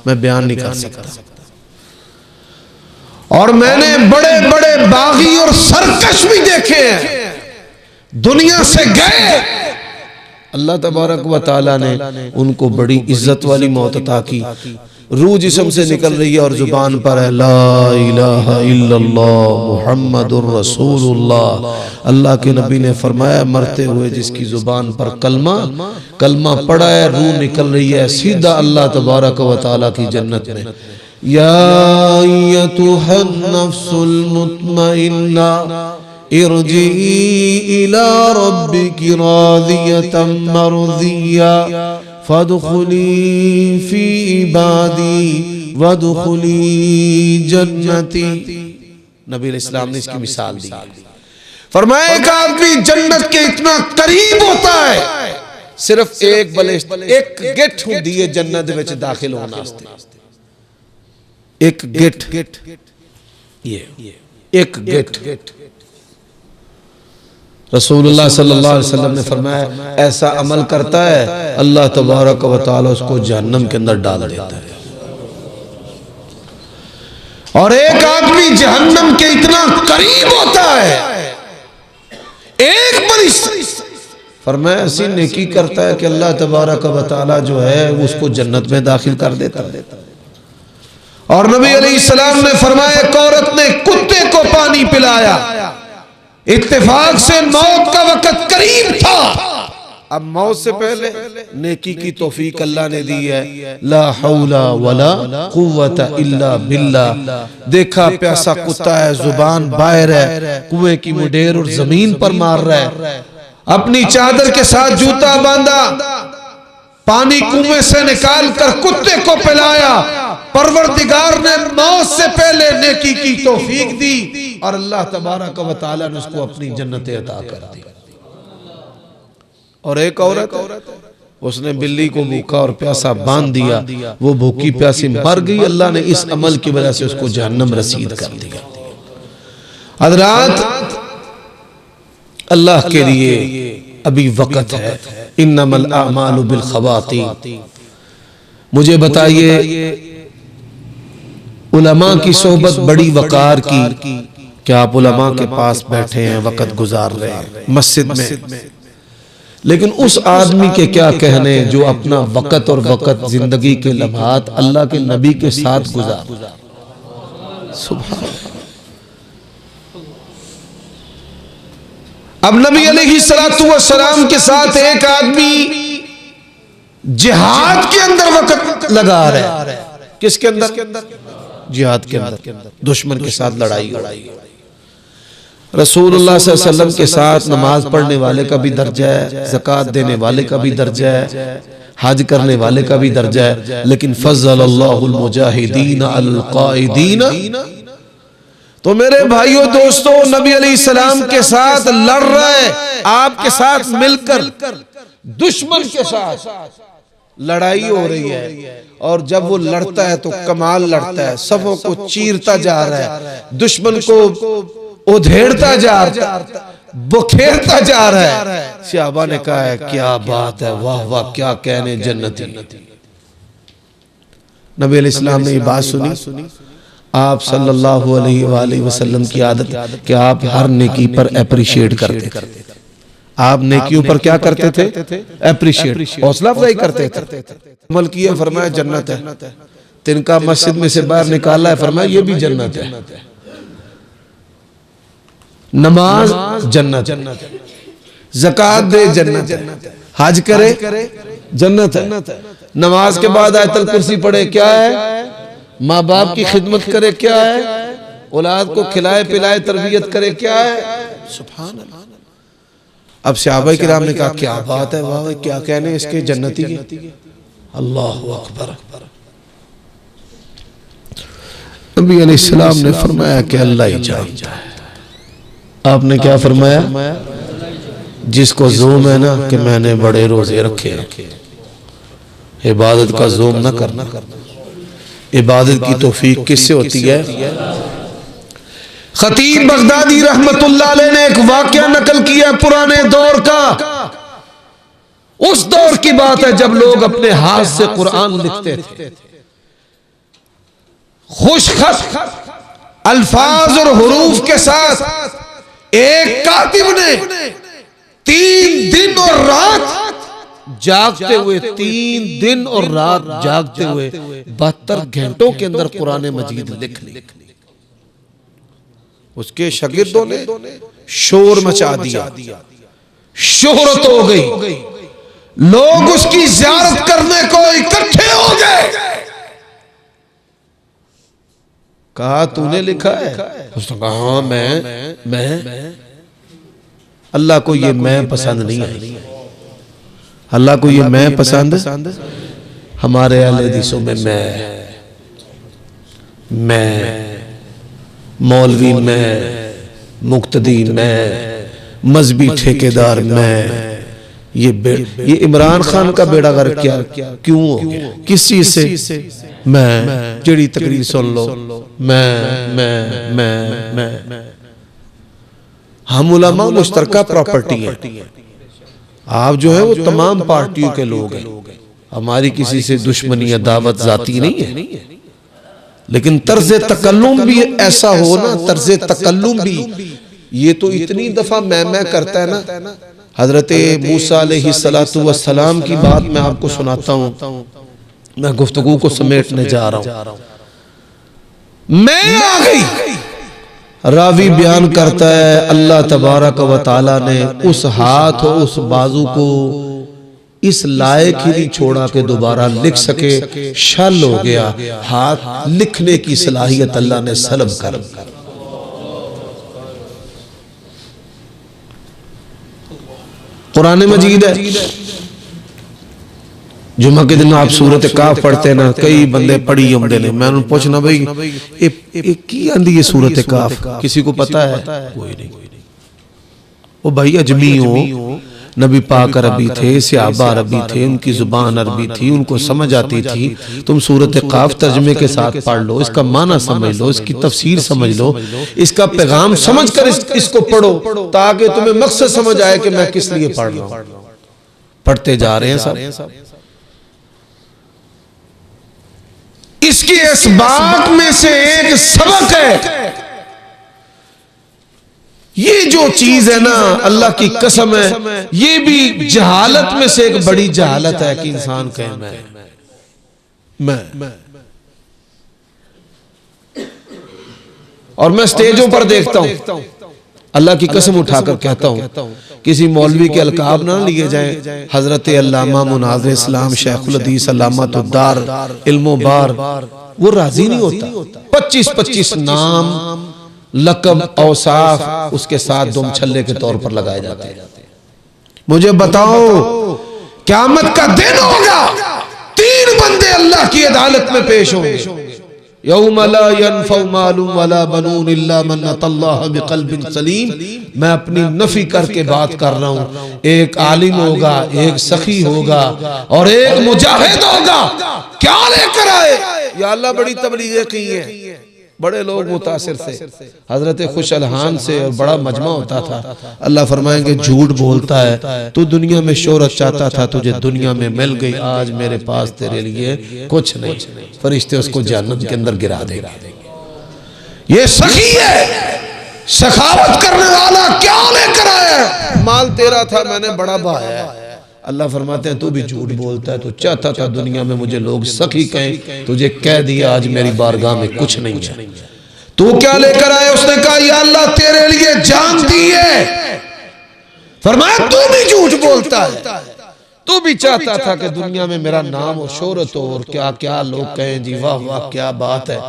मैं बयान नहीं कर सकता। और मैंने बड़े बड़े बागी और सरकश भी देखे हैं, दुनिया से गए, अल्लाह तबारक व तआला ने उनको बड़ी इज्जत वाली मौत अता की। रूह जिस्म से निकल रही है और जुबान पर है ला इलाहा इल्लल्लाह मुहम्मदुर रसूलुल्लाह। अल्लाह के नबी ने फरमाया मरते हुए जिसकी जुबान पर कलमा पड़ा है, रूह निकल रही है, सीधा अल्लाह तबारक व तआला की जन्नत में। या अय्युहन नफ्सुल मुतमइन्ना इरजी इला रब्बिकी रादियतम मर्दिया फदखुली फी इबादी वदखुली जन्नती। नबी इस्लाम ने इसकी मिसाल दी। फरमाया एक आदमी जन्नत के इतना करीब होता है, सिर्फ एक गेट हुंदी है जन्नत विच दाखिल होने वास्ते। एक गेट, ये एक गेट। रसूलुल्लाह सल्लल्लाहु अलैहि वसल्लम ने फरमाया ऐसा अमल करता है अल्लाह तबारक व तआला उसको जहन्नम के अंदर डाल देता है। और एक आदमी जहन्नम के इतना करीब होता है, एक बरिस फरमाया ऐसी नेकी करता है कि अल्लाह तबारक व तआला जो है उसको जन्नत में दाखिल कर देता है। और नबी अलैहिस्सलाम ने फरमाया एक औरत ने कुत्ते को पानी पिलाया, इत्तेफाक से मौत का वक्त करीब था, अब मौत से पहले नेकी की तौफीक अल्लाह ने दी है। ला हौला वला कुव्वता इल्ला बिल्लाह। देखा प्यासा कुत्ता है, जुबान बाहर है, कुएं की मुडेर और जमीन पर मार रहा है, अपनी चादर के साथ जूता बांधा, पानी कुएं से निकाल कर कुत्ते को पिलाया। परवरदिगार ने मौत से पहले नेकी की तौफीक दी और अल्लाह तबारक व तआला ने उसको अपनी जन्नत अता कर दी। और एक औरत उसने बिल्ली को भूखा और प्यासा बांध दिया, वो भूखी प्यासी मर गई, अल्लाह ने इस अमल की वजह से उसको जहन्नम रसीद कर दिया। हज़रात अल्लाह के लिए अभी वक्त है, इन्नमल अमालु बिल खवातीम। मुझे बताइए उलमा की सोहबत बड़ी वकार की, क्या आप उलमा के पास बैठे हैं, वक्त गुजार रहे हैं मस्जिद में, लेकिन उस आदमी के क्या कहने जो अपना वक्त और वक्त जिंदगी के लम्हात अल्लाह के नबी के साथ गुजार। सुभान। अब नबी अलैहिस्सलातु वस्सलाम के साथ एक आदमी जिहाद के अंदर वक्त लगा रहा है। किसके अंदर? जिहाद के अंदर, दुश्मन के साथ लड़ाई। रसूलुल्लाह सल्लल्लाहु अलैहि वसल्लम के साथ नमाज पढ़ने वाले का भी दर्जा है, ज़कात देने वाले का भी दर्जा है, हज करने वाले का भी दर्जा है, लेकिन फज़्ज़लल्लाहुल मुजाहिदीन अल क़ाइदीन। तो मेरे भाइयों दोस्तों, नबी अलैहिस्सलाम के साथ लड़ रहे, आपके साथ मिलकर दुश्मन के साथ लड़ाई हो रही है, और जब वो लड़ता है तो कमाल लड़ता है, सफों को चीरता जा रहा है, दुश्मन को उधेड़ता जा रहा है, बुखेरता जा रहा है। सहाबा ने कहा है क्या बात है, वाह वाह, क्या कहने जन्नती। नबी अलैहिस्सलाम ने ये बात सुनी। आप सल्लल्लाहु अलैहि वसल्लम की आदत कि आप हर नेकी पर अप्रिशिएट करते थे। आप नेकियों पर क्या करते थे? अप्रिशिएट, हौसला अफजाई करते थे। अमल किया, फरमाया जन्नत है। तिनका मस्जिद में से बाहर निकाला है, फरमाया ये भी जन्नत है। नमाज जन्नत है, ज़कात दे जन्नत है, हज करे जन्नत है, नमाज के बाद आयतल कुर्सी पढ़े क्या है, माँ बाप की खिदमत करे क्या है, औलाद को खिलाए पिलाए तरबियत करे क्या है। सुभान अल्लाह। अब सहाबा किराम ने कहा क्या बात है, वाह क्या कहने इसके जन्नती के। अल्लाहु अकबर। नबी अलैहिस्सलाम ने फरमाया कि अल्लाह ही जानता है। आपने क्या फरमाया? जिसको ज़ूम है ना कि मैंने बड़े रोजे रखे, इबादत का ज़ूम ना करना। इबादत की तौफीक किससे होती है? खतीब बगदादी रहमतुल्लाह अलैह ने एक वाकया नकल किया पुराने दौर का। उस दौर की बात है जब लोग अपने हाथ से कुरान लिखते थे। खुशखत अल्फाज और हुरूफ के साथ एक कातिब ने 3 दिन और रात जागते हुए 3 दिन और रात जागते हुए 72 घंटों के अंदर कुरान मजीद लिख ली। उसके शागिर्दों ने शोर मचा दिया, शोहरत हो गई, लोग उसकी ज़ियारत करने को इकट्ठे हो गए। कहा तूने लिखा है? उसने कहा हाँ मैं। अल्लाह को ये मैं पसंद नहीं है। अल्लाह को ये मैं पसंद, हमारे अहले हदीसों में मैं मौलवी मैं, मुक्तदी मैं, मजहबी ठेकेदार मैं। ये इमरान खान का बेड़ा गर्क क्यों हो गया? किस चीज से? मैं जेड़ी तकरीर सुन लो, मैं। हम उलमा मुश्तरका प्रॉपर्टी है। आप जो है वो तमाम पार्टियों के लोग हैं, हमारी किसी से दुश्मनी या दावत जाती नहीं है, लेकिन तर्ज तकल्लुम भी ऐसा हो ना, तर्ज तकल्लुम भी, ये तो इतनी दफा मैं करता है ना। हजरत मूसा अलैहिस्सलातु वस्सलाम की बात मैं आपको सुनाता हूँ, मैं गुफ्तगू को समेटने जा रहा हूँ। मैं आ गई, रावी बयान करता है अल्लाह तबारक व तआला ने उस हाथ और उस बाजू को इस लायक ही नहीं छोड़ा कि दोबारा लिख सके, शल हो गया, हाथ लिखने की सलाहियत अल्लाह ने सलब कर। कुरान मजीद है, जुमा के दिन आप सूरत काफ पढ़ते ना, कई बंदे पढ़ी होंगे ने, मैं उन्हें पूछना भाई की आंदी है सूरत काफ, किसी को पता है? कोई नहीं। वो भाई अजमी हो, नबी पाक अरबी थे, सहाबा अरबी थे, उनकी जुबान अरबी थी, उनको समझ आती थी। तुम सूरत काफ तर्जमे के साथ पढ़ लो, इसका माना समझ लो, इसकी तफसीर समझ लो, इसका पैगाम समझ कर इसको पढ़ो, ताकि तुम्हें मकसद समझ आए कि मैं किस लिए पढ़ रहा हूं। पढ़ते जा रहे हैं सब। इसकी इस बात में से एक सबक है, ये जो चीज है ना, अल्लाह की कसम है, ये भी जहालत में से एक बड़ी जहालत है कि इंसान कहे मैं। और मैं स्टेजों पर देखता हूं, अल्लाह की कसम उठाकर कहता हूं, किसी मौलवी के अलकाब ना लिए जाएं, हजरत अल्लामा मुनाज़िर इस्लाम शेखुल हदीस अल्लामतुद्दार इल्मो बार, वो राजी नहीं होता। 25-25 नाम लकब औसाफ उसके साथ दुम छल्ले के तौर पर लगाए जाते हैं। मुझे बताओ, क़यामत का दिन होगा, 3 बंदे अल्लाह की अदालत में पेश होंगे। यौम ला यनफउ मालुन वला बनून इल्ला मन अतल्लाह बिक़ल्बिन सलीम। मैं अपनी नफी करके बात कर रहा हूं। एक आलिम होगा, एक सखी होगा और एक मुजाहिद होगा। क्या लेकर आए? या अल्लाह बड़ी तबलीगें की हैं, बड़े लोग मुतासिर थे, हजरत खुशलहान से और बड़ा मजमा होता था। अल्लाह फरमाएंगे झूठ बोलता है, तू दुनिया में शोहरत चाहता था, तुझे दुनिया में मिल गई, आज मेरे पास तेरे लिए कुछ नहीं। फरिश्ते उसको जहन्नम के अंदर गिरा देंगे। ये सखी है, सखावत करने वाला, क्या लेकर आया? माल तेरा था, मैंने बड़ा बहाया। अल्लाह फरमाते हैं तू भी झूठ बोलता है, तू चाहता था दुनिया में मुझे लोग सखी कहें, तुझे कह दिया आज मेरी बारगाह में कुछ नहीं है। तू क्या लेकर आया? उसने कहा या अल्लाह तेरे लिए जान दी है। फरमाया तू भी झूठ बोलता है, तू भी चाहता था कि दुनिया में मेरा नाम और शोहरत हो और क्या क्या लोग कहें, जी वाह वाह क्या बात है,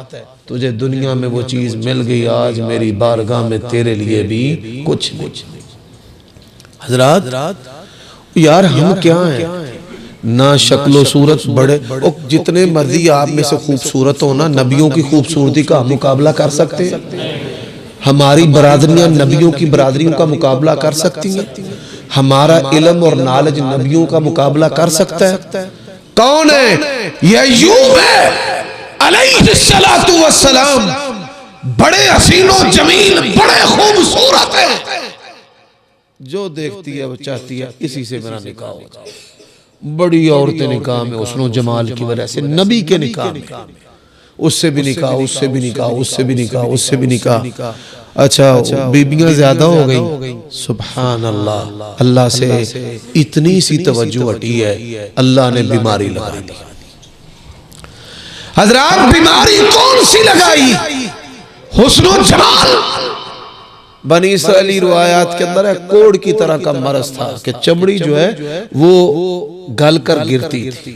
तुझे दुनिया में वो चीज मिल गई, आज मेरी बारगाह में तेरे लिए भी कुछ नहीं। हजरात यार हम क्या हैं ना, शक्लो सूरत बड़े, जितने मर्जी आप में से खूबसूरत हो ना, नबियों की खूबसूरती का मुकाबला कर सकते हैं। हमारी बरादरियां नबियों की बरादरियों का मुकाबला कर सकती हैं। हमारा इल्म और नॉलेज नबियों का मुकाबला कर सकता है। कौन है? ये अय्यूब है अलैहिस्सलातु वस्सलाम, बड़े हसीनो जमील, बड़े खूबसूरत है। जो देखती है वो चाहती है इसी से मेरा निकाह हो जाए। बड़ी औरतें निकाह में हुस्न जमाल की वजह से, नबी के निकाह में, उससे भी निकाह, उससे भी निकाह, उससे भी निकाह, उससे भी निकाह। अच्छा बीबियां ज्यादा हो गई, सुभान अल्लाह, अल्लाह से इतनी सी तवज्जो हटी है, अल्लाह ने बीमारी लगा दी। हजरात बीमारी कौन सी लगाई? हुस्न जमाल। बनी इसराइली रिवायात के अंदर है, कोड़ की तरह का मरज था कि चमड़ी जो है वो गल कर गिरती थी।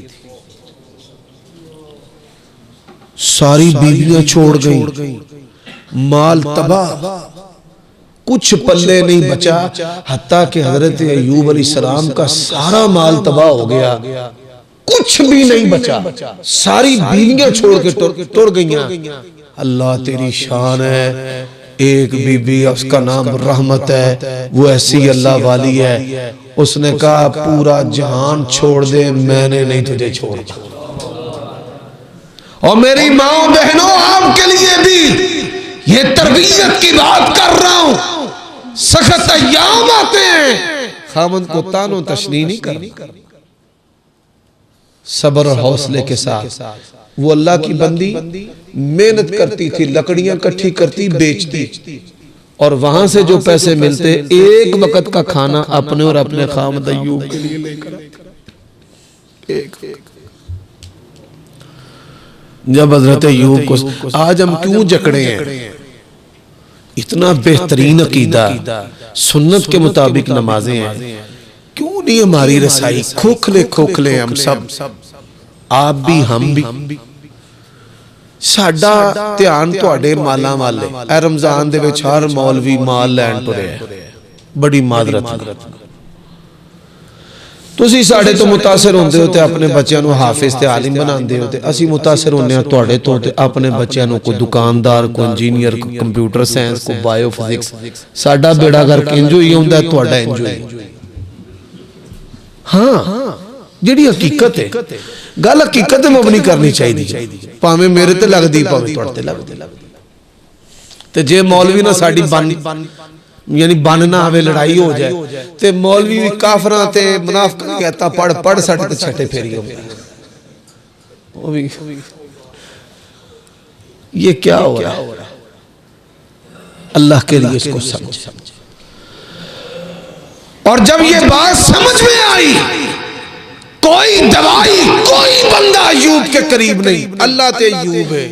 सारी बीवियां छोड़ गई, माल तबाह, कुछ पल्ले नहीं बचा, हत्ता कि हजरत अय्यूब अलैहिस्सलाम का सारा माल तबाह हो गया, कुछ भी नहीं बचा। सारी बीवियां छोड़ के टुर गईं। अल्लाह तेरी शान है। एक बीबी, उसका नाम रहमत है, वो ऐसी अल्लाह वाली है, उसने कहा पूरा जहान छोड़ दे, मैंने नहीं तुझे छोड़ना। और मेरी माओ बहनों, आपके लिए भी ये तरबियत की बात कर रहा हूं। सख्त अय्याम आते हैं, खामन को तानो तशनी नहीं करनी, सब्र और हौसले के साथ। वो अल्लाह की बंदी मेहनत करती थी, लकड़ियां इकट्ठी करती, बेचती, और वहां से जो पैसे मिलते एक वक्त का खाना अपने और अपने खामद अय्यूब के लिए लेकर एक। जब हजरत अय्यूब को आज हम क्यों जकड़े हैं, इतना बेहतरीन अकीदा, सुन्नत के मुताबिक नमाजें हैं, क्यों नहीं हमारी रसाई? खोखले खोखले हम सब, आप भी हम भी। साडा ध्यान तुहाडे मालां वाले। ए रमजान दे विच हर मौलवी माल लैन तुरे है, बड़ी मादरत। तुसी साडे तो मुतासिर होंदे हो ते अपने बच्चों को हाफिज ते आलिम बनांदे हो, ते असी मुतासिर होने आ तुहाडे तो ते अपने बच्चों को दुकानदार, को इंजीनियर, को कंप्यूटर साइंस, को बायो फिजिक्स। साडा बेड़ा गर्क इंज ही होंदा है, तुहाडा इंज ही। हाँ, जिहड़ी हकीकत है, गल हकीकत ते मबनी करनी चाहिए, भावें मेरे ते लगदी भावें तुहाडे ते लगदी। ते जे मौलवी ना साडी बन यानी बन ना आवे, लड़ाई हो जाए, ते मौलवी भी काफरां ते मुनाफिकां कहता पढ़ पढ़ साडे ते छठे फेरी हो गया। वो भी ये क्या हो रहा है? अल्लाह के लिए इसको समझ। और जब ये बात समझ में आई, कोई दवाई, कोई बंदा अय्यूब के करीब नहीं, अल्लाह ते अय्यूब है।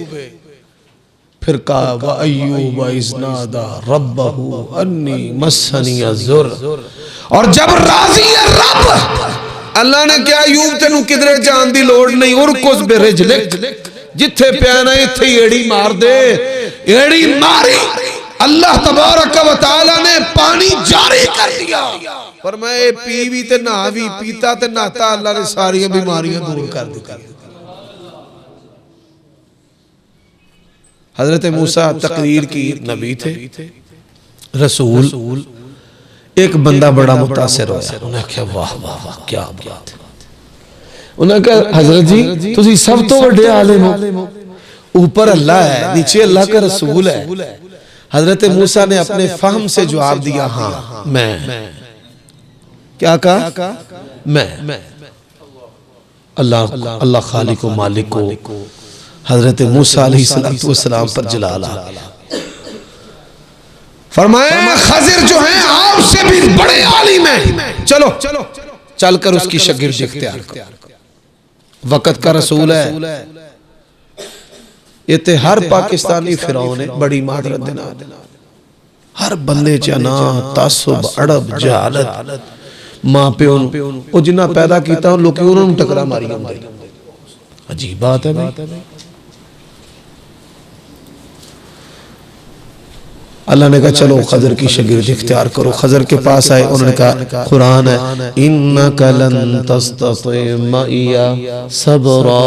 फिर कहा व अय्यूब इज़ नादा रब्बहू अन्नी मस्सनी अज़ुर। और जब राज़ी है रब, अल्लाह ने क्या अय्यूब तेनू किधरे जान दी लोड़ नहीं, उरकुस बिरिजलिक, जिथे पिया ना इथे एड़ी मार दे। एड़ी मारी, अल्लाह तबारक व तआला ने पानी जारी कर दिया। पर मैं पी भी ते नहा भी, पीता ते नहाता, अल्लाह ने सारी बीमारियां दूर कर दी। हजरत मूसा तकरीर की नबी थे, रसूल। एक बंदा बड़ा मुतासिर होया, उन्हें कहा वाह वाह वाह क्या बात है। उन्हें कहा हजरत जी तुसी सब तो बड़े आलिम हो, ऊपर अल्लाह है, नीचे अल्लाह का रसूल है। हजरत मूसा ने अपने फहम से जवाब दिया, हाँ मैं। क्या कहा? मैं। अल्लाह अल्लाह खालिक व मालिक को हजरत मूसा अलैहिस्सलाम पर जलाल आ गया। फरमाया खज़िर जो है आपसे भी बड़े आलिम हैं, चलो चलकर उसकी शागिर्दी इख्तियार करो। वक़्त का रसूल है। ये ते हर पाकिस्तानी फिरौन है, बड़ी मादरत देना, हर बंदे च ना तासुब, अड़ब, जहालत, मां प्यो वो जिन्ना पैदा किया लोग उन्होंने टकरा मारी। अजीब बात है भाई। अल्लाह ने कहा चलो खज़र की शागिर्दी इख्तियार करो। खज़र के पास आए, उन्होंने कहा कुरान है इन्नका लन तस्तती मइया सब्रा,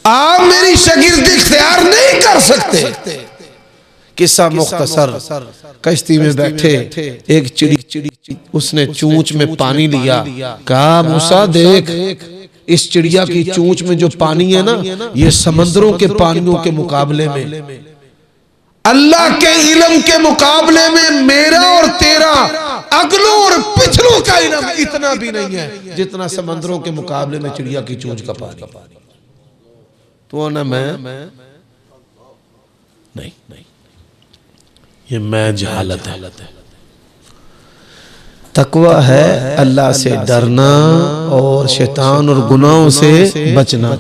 आप मेरी शागिर्दी इख्तियार नहीं कर सकते। किस्सा मुख्तसर, कश्ती में बैठे एक चिड़ी, उसने चूंच में पानी लिया, कहा मूसा देख इस चिड़िया की चूंच में जो पानी है ना, ये समंदरों के पानियों के मुकाबले में, अल्लाह के इल्म के मुकाबले में मेरा और तेरा अगलों और पिछलों का इल्म इतना भी नहीं है जितना समंदरों के मुकाबले में चिड़िया की चूंच का पानी। तो ना मैं नहीं, ये मैं जहालत है। तकवा है अल्लाह से डरना और शैतान और गुनाहों से बचना।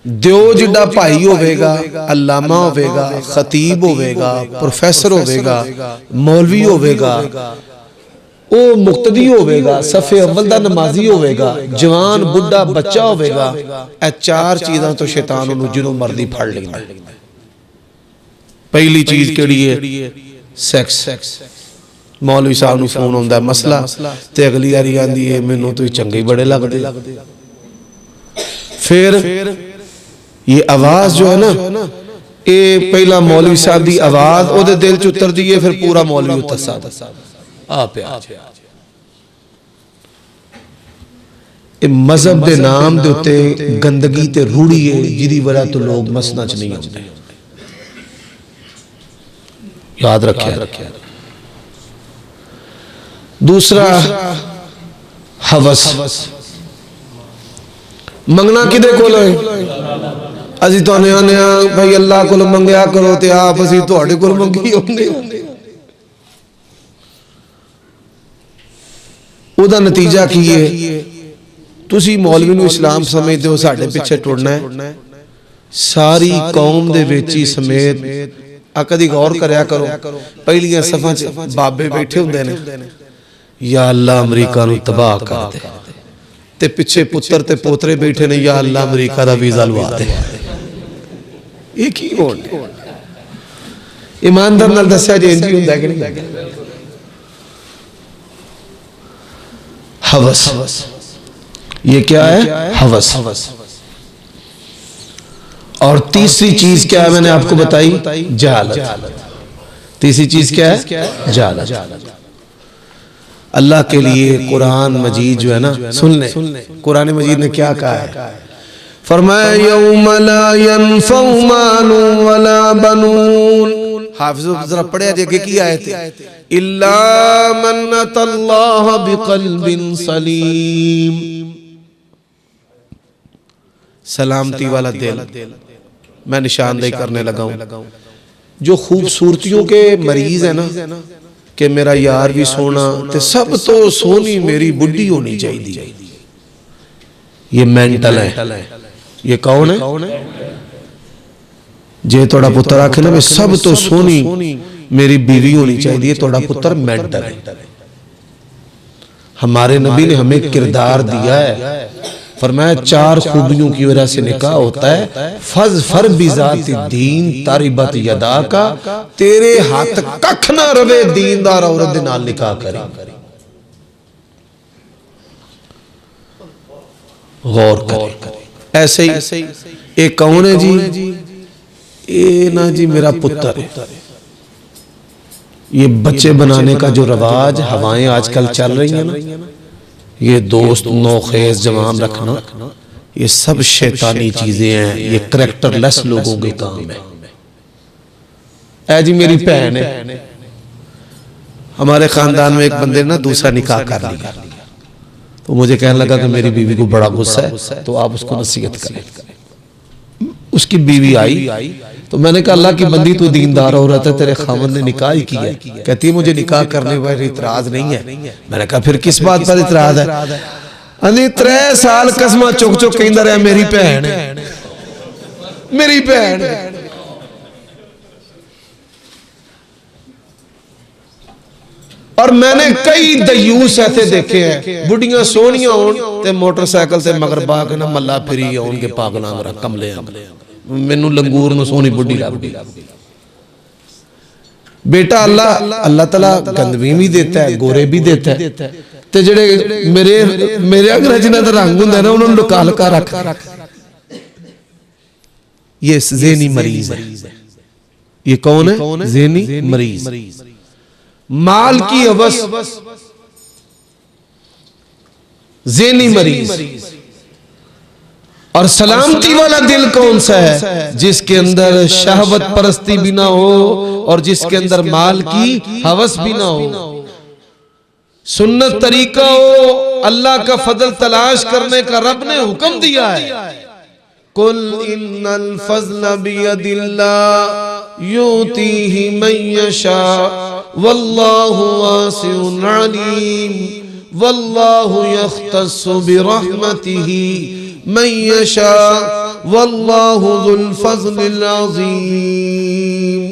दियो जिड्डा भाई होवेगा, अल्लामा होवेगा, खतीब होवेगा, प्रोफेसर होवेगा, मौलवी होवेगा, ओ मुक्तदी होवेगा, सफे अव्वल दा नमाजी होवेगा, जवान बुढ़ा बच्चा होवेगा, ए चार चीज़ां तो शैतान उन्हें जिन्हों मर्दी फड़ लेंदा। पहली चीज केड़ी है? सैक्स। मौलवी साहब नूं फोन आउंदा मसला ते अगली वारी आंदी है मैनूं तुसीं चंगे ही बड़े लगदे। फिर ये आवाज जो है ना, ये पहला मौलवी साहब की आवाज ओदे दिल च उतरदी है, फिर पूरा मौलवी उतर सकदा आ पिया। ये मजहब के नाम दे उत्ते गंदगी ते रूढ़ी है जिहदी वजह तो लोग मसना च नहीं आउंदे। याद रखे। दूसरा हवस, मंगना किदे कोल है? असी तो आने भाई अल्लाह को मंगया करो ते आप असी तुहाडे कोल मंगी होंगे। उहदा नतीजा की है? तुसी मौलवी नूं इस्लाम समझदे हो, साडे पिछे टुरना है। सारी कौम दे विच ही समेत आ कदी गौर करया करो, पहलियां सफां च बाबे बैठे हुंदे ने, या अल्लाह अमरीका नूं तबाह कर दे, ते पिछे पुत्र ते पोतरे बैठे ने, या अल्लाह अमरीका दा वीजा लवा दे। ये की होण? ईमानदार नाल दस्या जे इंज ही हुंदा कि नहीं? हवस, ये क्या है? हवस। और तीसरी चीज क्या है मैंने आपको बताई? जहालत। तीसरी चीज क्या है? जहालत। अल्लाह के लिए कुरान मजीद जो है ना, सुन ले, कुरान मजीद ने क्या कहा है? फरमाया यौम ला यनफउ मालुन वला बनून। हाफिज़ो जरा पढ़े आगे की आयत है, इल्ला मन अतल्लाह बिक़ल्बिन सलीम। सलामती वाला दिल मैं निशानदेही करने लगा हूं। जो खूबसूरतियों के मरीज है ना, कि मेरा यार भी सोना, ते सब तो सोनी मेरी बुढ़ी होनी चाहिए, ये मेंटल है। ये कौन है? जे थोड़ा पुत्र आखे ना मैं सब तो सोनी मेरी बीवी होनी चाहिए, थोड़ा पुत्र मेंटल है। हमारे नबी ने हमें किरदार दिया है, फरमाया 4 खूबियों की वजह से निकाह होता है। फज़फर बिज़ाति दीन तारिबत यदा का, तेरे हाथ कख ना रवे दीनदार औरत दे नाल निकाह करे। गौर करे। ऐसे ही एक कौन है जी? ये ना जी मेरा पुत्र है। ये बच्चे बनाने का जो रवाज हवाएं आजकल चल रही है ना, ये दोस्त नौखेज जवान रखना, ये सब शैतानी चीजें हैं, ये करैक्टरलेस लोगों के काम है। ऐ जी मेरी बहन है, हमारे खानदान में एक बंदे ने ना दूसरा निकाह कर लिया, तो मुझे कहने लगा कि मेरी बीवी को बड़ा गुस्सा है, तो आप उसको नसीहत करें। उसकी बीवी आई, तो मैंने कहा अल्लाह की बंदी तू दीनदार औरत है, तेरे खामन ने निकाह ही किया है। कहती है मुझे निकाह करने पर इतराज नहीं है। मैंने कहा फिर किस बात पर इतराज है? अरे 3 साल कसमा चुक चुक कहंदा रहा मेरी भैन है, मेरी भैन है। और मैंने कई दयूस ऐसे देखे हैं, बुढ़ियां सोहनियां होन ते मोटरसाइकिल से मगर बा के ना मल्ला फिरी होणगे पागलां वरा कमले, मैनू लंगूर नूं सोहनी बुढ़ी लगदी। बेटा अल्लाह ताला गंदवी भी देता है, गोरे भी देता है, ते जेड़े मेरे अगर जिन्हां दा रंग हुंदा है ना, उन्हां नूं लुका लुका रख। ये ज़हनी मरीज है। ये कौन है? ज़हनी मरीज। माल की हवस, ज़हनी मरीज। और सलामती वाला दिल कौन सा है? जिसके अंदर शहवत परस्ती भी ना हो और जिसके अंदर माल की हवस भी ना हो, सुन्नत तरीका हो, अल्लाह का फजल तलाश करने का रब ने हुक्म दिया है। कुल इन्नल फज़्ल बियदिल्लाह युतीही मन यशा वल्लाहु वासिउन अलीम वल्लाहु यख्तस्सु बिरहमतिही मन यशा वल्लाहु ज़ुल फ़ज़्लिल अज़ीम।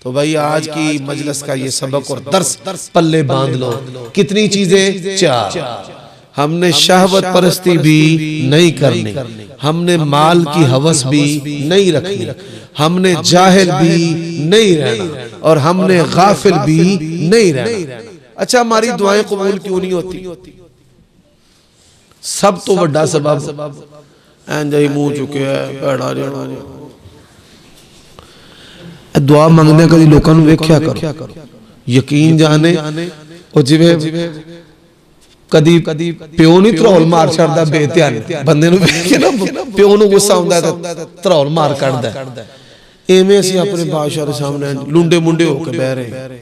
तो भाई आज की मजलिस का ये सबक और दर्स पल्ले बांध लो। कितनी चीजें? 4। हमने शहवत परस्ती भी नहीं करनी, हमने माल की हवस भी नहीं रखनी, हमने जाहिल भी नहीं रहना, और हमने गाफिल भी नहीं रहना। अच्छा, हमारी दुआएं कबूल क्यों नहीं होती? सब तो बड़ा सबब इंज ही मुंह चुके है, दुआ मंगने कभी लोगों को वेख्या करो, यकीन जाने। और जिवें कदी प्यो नहीं धरौल मार छड़दा बेध्यान बंदे नूं वेख के ना, प्यो नूं गुस्सा आउंदा ते धरौल मार कढदा। एवें असीं अपने बादशाह के सामने लुंडे मुंडे होकर बह रहे हैं।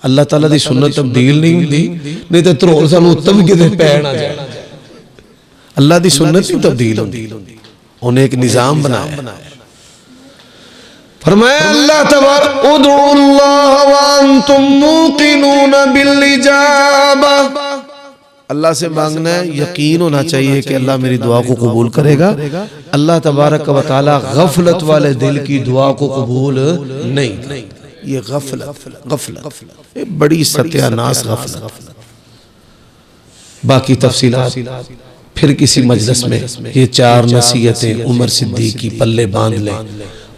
अल्लाह ताला दी सुन्नत तब्दील नहीं हुंदी, नहीं तो धरोल सानूं उत्तम किते पै ना जाए। अल्लाह दी सुन्नत नहीं तब्दील हुंदी, उन्हें एक निजाम बनाया। फरमाया अल्लाह तबारक उदुल्लाह व अंतुम मूकिनून बिल इजाबा, अल्लाह से मांगना है, यकीन होना चाहिए कि अल्लाह मेरी दुआ को कबूल करेगा। अल्लाह तबारक व तआला गफलत वाले दिल की दुआ को कबूल नहीं। ये गफलत ये बड़ी सत्यानाश गफलत। बाकी तफसीलात फिर किसी मजलिस में, ये 4 नसीहतें उमर सिद्दीक की पल्ले बांध लें।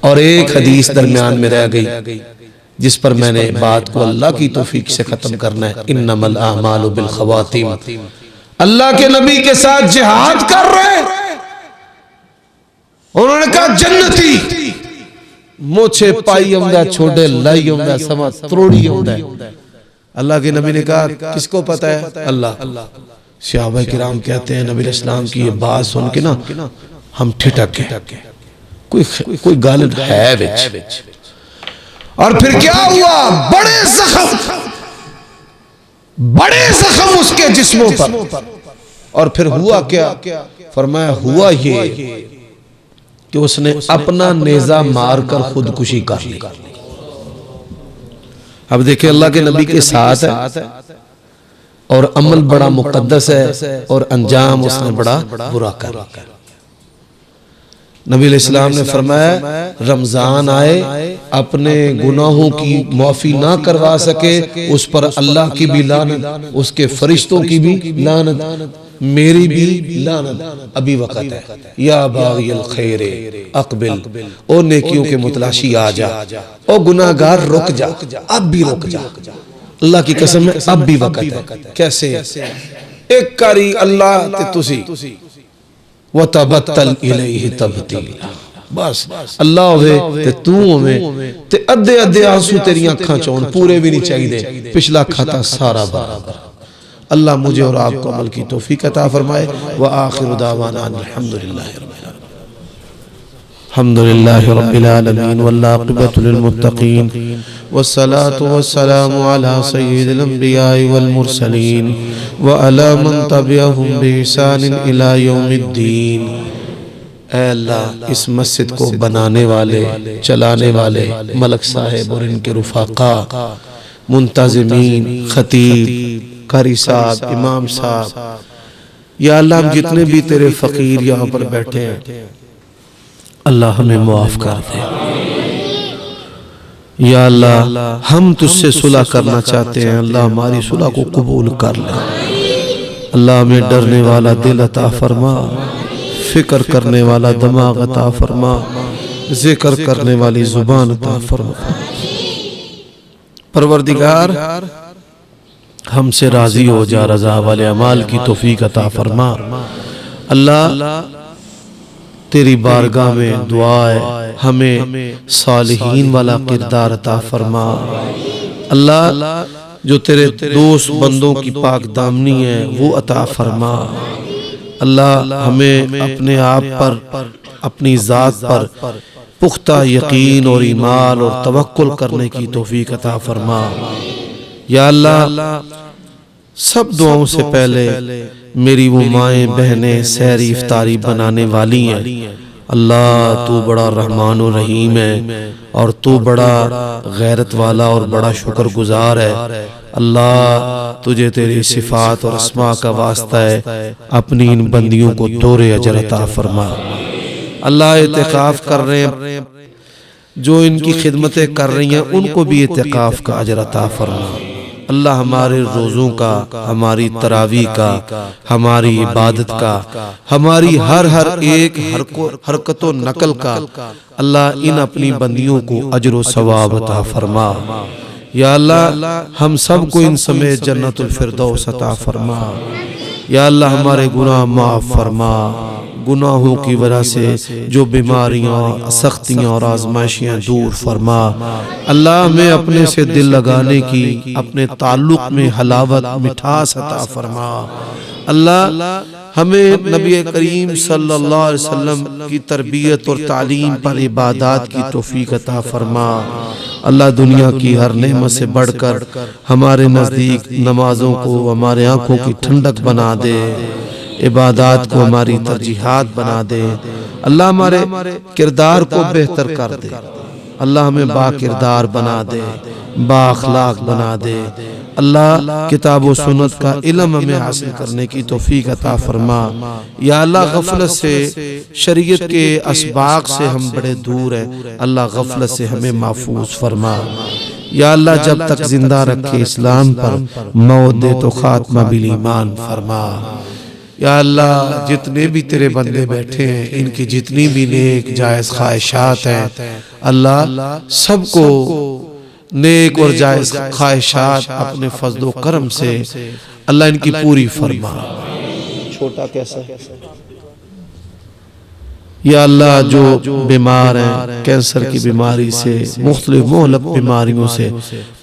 और एक हदीस दरमियान में रह गई जिस पर मैंने बात को अल्लाह की तौफीक से खत्म करना है। इन्नमल आमालु बिल खवातीम, अल्लाह के नबी के साथ जिहाद कर रहे, उन्होंने कहा जन्नती मोछे पाई आंदा छोड़े लाई आंदा समा त्रोड़ी आंदा। अल्लाह के नबी ने कहा किसको पता है? अल्लाह। सहाबा किराम कहते हैं नबी इस्लाम की ये बात सुन के ना हम ठिठक गए, कोई गल है विच। और फिर क्या हुआ? बड़े जख्म उसके जिस्मों पर। और फिर हुआ क्या? फरमाया हुआ ये कि उसने अपना नेजा मारकर खुदकुशी कर ली। अब देखिए अल्लाह के नबी के साथ है और अमल बड़ा मुकद्दस है और अंजाम उसने बड़ा बुरा कर लिया। नबी इस्लाम ने फरमाया रमजान आए, अपने गुनाहों की माफी ना करवा सके, उस पर अल्लाह की भी लानत, उसके फरिश्तों की भी लानत, मेरी भी लानत। अभी वक्त है, या बागिल खैरे अकबिल, ओ नेकियों के मुतलाशी आ जा, ओ गुनाहगार रुक जा, अब भी रुक जा। अल्लाह की कसम है अब भी वक्त है। कैसे? एक कारी अल्लाह ते तुसी व तबत्तल इलैहि तबतीला, बस अल्लाह होवे ते तू होवे ते अद्धे अद्धे आंसू तेरी अखां चों, पूरे भी नहीं चाहिए, पिछला खाता सारा बराबर। अल्लाह मुझे और आपको अमल की तौफीक अता फरमाए। व आखिरु दावाना अल्हम्दुलिल्लाहि रब्बिल आलमीन वल आक़िबतु लिल मुत्तक़ीन वस्सलातु वस्सलामु अला सय्यिदिल अंबियाइ वल मुरसलीन व अला मन तबिअहुम बिइहसानिन इला यौमिद्दीन। ऐ अल्लाह, इस मस्जिद को बनाने वाले, चलाने वाले मलक साहब और इनके रुफाका, मुंतज़िमीन, खतीब, कारी साहब, इमाम साहब, या अल्लाह हम जितने भी तेरे फकीर यहाँ पर बैठे हैं, अल्लाह हमें मुआफ कर दे। या अल्लाह हम तुझसे सुलह करना चाहते हैं, अल्लाह हमारी सुलह को कबूल कर ले। अल्लाह हमें डरने वाला दिल अता फरमा, फिक्र करने वाला दिमाग अता फरमा, जिक्र करने वाली जुबान अता फरमा। परवरदिगार हमसे राजी हो जा, रजा वाले अमाल की तौफीक अता फरमा। अल्लाह तेरी बारगाह में दुआ है, हमें सालिहीन वाला किरदार अता फरमा। अल्लाह जो तेरे दोस्त बंदों की पाक दामनी है वो अता फरमा। अल्लाह हमें अपने आप पर, अपनी ज़ात पर पुख्ता यकीन और ईमान और तवक्कुल करने की तौफीक अता फरमा। या अल्लाह सब दुआओं से पहले मेरी वो माएँ बहनें सहरी इफ्तारी बनाने वाली हैं, अल्लाह तू बड़ा रहमान और रहीम है और तू बड़ा गैरत वाला और बड़ा शुक्रगुजार है। अल्लाह तुझे तेरी सिफात और अस्मा का वास्ता है, अपनी इन बंदियों को दोहरे अजर अता फरमा। अल्लाह इत्तिकाफ कर रहे हैं, जो इनकी खिदमतें कर रही हैं उनको भी इत्तिकाफ का अजर अता फरमा। अल्लाह हमारे रोज़ों का, हमारी तरावी का, हमारी इबादत का, हमारी हर एक हरकत व नकल का अल्लाह इन अपनी बंदियों को अजर व सवाब अता फरमा। या अल्लाह हम सब को इन समय जन्नतुल फिरदौस अता फरमा। या अल्लाह हमारे गुनाह माफ़ फरमा, गुनाहों की वजह से जो बीमारियां, सख्तियां और आजमाइशियां दूर फरमा। अल्लाह हमें अपने से दिल लगाने की, अपने ताल्लुक में हलावत, मिठास अता फरमा। अल्लाह हमें नबी करीम सल्लल्लाहु अलैहि वसल्लम की तरबियत और तालीम पर इबादत की तौफीक अता फरमा। अल्लाह दुनिया की हर नेमत से बढ़कर हमारे नज़दीक नमाजों को हमारे आँखों की ठंडक बना दे, इबादत को हमारी तरजीहात बना दे। अल्लाह हमारे किरदार को बेहतर कर दे। अल्लाह हमें बाकिरदार बना दे, बाअखलाक बना दे। अल्लाह किताब व सुन्नत का इल्म हमें हासिल करने की तौफीक अता फरमा। या अल्लाह गफलत से, शरीयत के असबाक से हम बड़े दूर हैं। अल्लाह गफलत से हमें महफूज फरमा। या अल्लाह जब तक जिंदा रखे इस्लाम पर, मौत दे तो खात्मा बिल ईमान फरमा। या अल्लाह जितने भी तेरे बंदे बैठे हैं, इनकी जितनी भी नेक जायज़ ख्वाहिशात हैं, अल्लाह सबको नेक और जायज़ ख्वाहिशात अपने फजलो करम से अल्लाह इनकी पूरी फरमा। छोटा कैसा है? या अल्लाह जो बीमार हैं कैंसर की बीमारी से, मुख्तलिफ मोहलक बीमारियों से,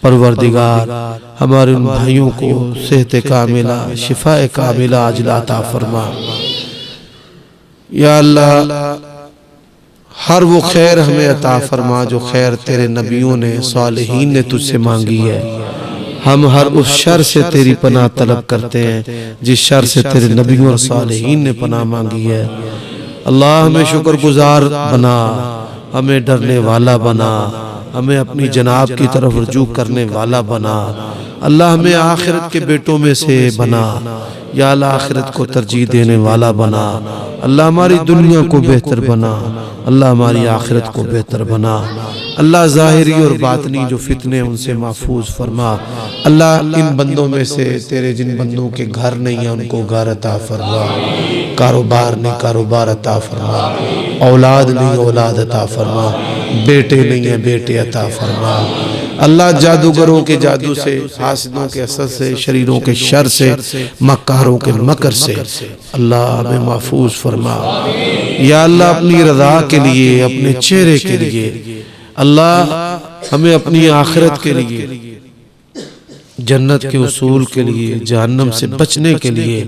परवरदिगार हमारे उन भाइयों को सेहत कामिला, शिफाए कामिला अजला अता फरमा। या अल्लाह हर वो खैर हमें अता फरमा जो खैर तेरे नबियों ने, सालिहीन ने तुझसे मांगी है। हम हर उस शर से तेरी पनाह तलब करते हैं जिस शर से तेरे नबियों और सालिहीन ने पनाह मांगी है। अल्लाह हमें शुक्रगुजार बना, हमें डरने वाला बना, हमें अपनी जनाब की तरफ रुजू करने वाला बना। अल्लाह हमें आखिरत के बेटों में से बना। या अल्लाह आखिरत को तरजीह देने वाला बना। अल्लाह हमारी दुनिया को बेहतर बना, अल्लाह हमारी आखिरत को बेहतर बना। अल्लाह ज़ाहिरी और बातनी जो फितने उनसे महफूज फरमा। अल्लाह इन बंदों में से तेरे जिन बंदों के घर नहीं है उनको घर अता फरमा, कारोबार नहीं कारोबार अता फरमा, औलाद नहीं औलाद अता फरमा, बेटे नहीं है बेटे अता फरमा। अल्लाह जादूगरों के जादू से, हासिदों के असर से, शरीरों के शर से, मक्कारों के मकर से अल्लाह हमें महफूज फरमा। या अल्लाह अपनी रज़ा के लिए, अपने चेहरे के लिए, अल्लाह हमें अपनी आखिरत के लिए, जन्नत के उसूल के लिए, जहन्नम से बचने के लिए,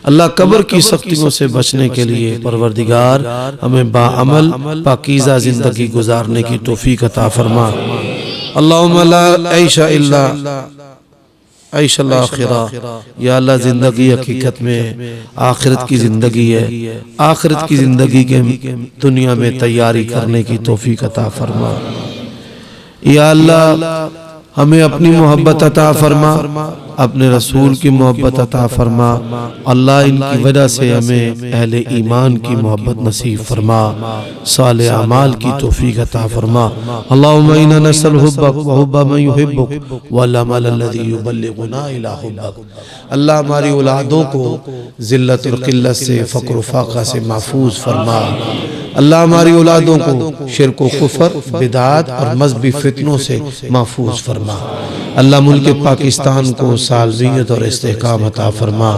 अल्लाह कब्र की सख्तियों से बचने के लिए परवरदिगार हमें बाअमल पाकीज़ा जिंदगी गुजारने की तौफीक अता फरमा। अल्लाहुम्मा ला ऐशा इल्ला ऐशल आखिरा। या अल्लाह जिंदगी हकीकत में आखिरत की जिंदगी है। आखिरत की जिंदगी के दुनिया में तैयारी करने की तौफीक अता फरमा। या अल्लाह हमें अपनी मोहब्बत अता फरमा, अपने रसूल की मोहब्बत अता फरमा। अल्लाह इनकी वजह से हमें अहले ईमान की मोहब्बत नसीब फरमा, साले अमाल की तौफीक अता फरमा। अल्लाहुम्मा इन्ना नसअलु हुब्बक व हुब्ब मन युहिब्बुक वल अमल अल्लज़ी युबल्लिगुना इला हुब्बक। अल्लाह हमारी औलादों को ज़िल्लत और क़िल्लत से, फ़क्र व फ़ाक़ा से महफूज फरमा। अल्लाह हमारी औलादों को शिर्क व कुफ्र, बिदात और मज़हबी फितनों से महफूज फरमा। अल्लाह मुल्क पाकिस्तान को सालमियत और इस्तेहकाम अता फरमा।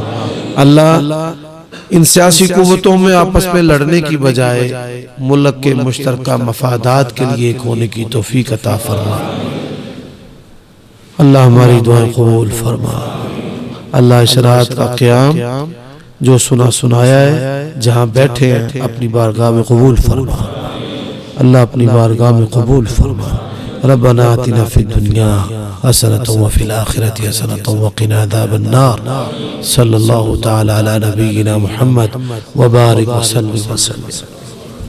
अल्लाह इन सियासी कुव्वतों में आपस में लड़ने की बजाय मुल्क के मुश्तरका मफादात के लिए एक होने की तौफीक अता फरमा। अल्लाह हमारी दुआएं कबूल फरमा। अल्लाह इस रात का क़याम जो सुनाया है, जहाँ बैठे हैं अपनी बारगाह में कबूल फरमा। अल्लाह अपनी बारगाह में कबूल फरमा। रब्बना आतिना फिद दुनिया हसनतन व फिल आखिरति हसनतन व क़िना अज़ाबन्नार। सल्लल्लाहु तआला अला नबिय्यिना मुहम्मद व बारिक व सल्लिम।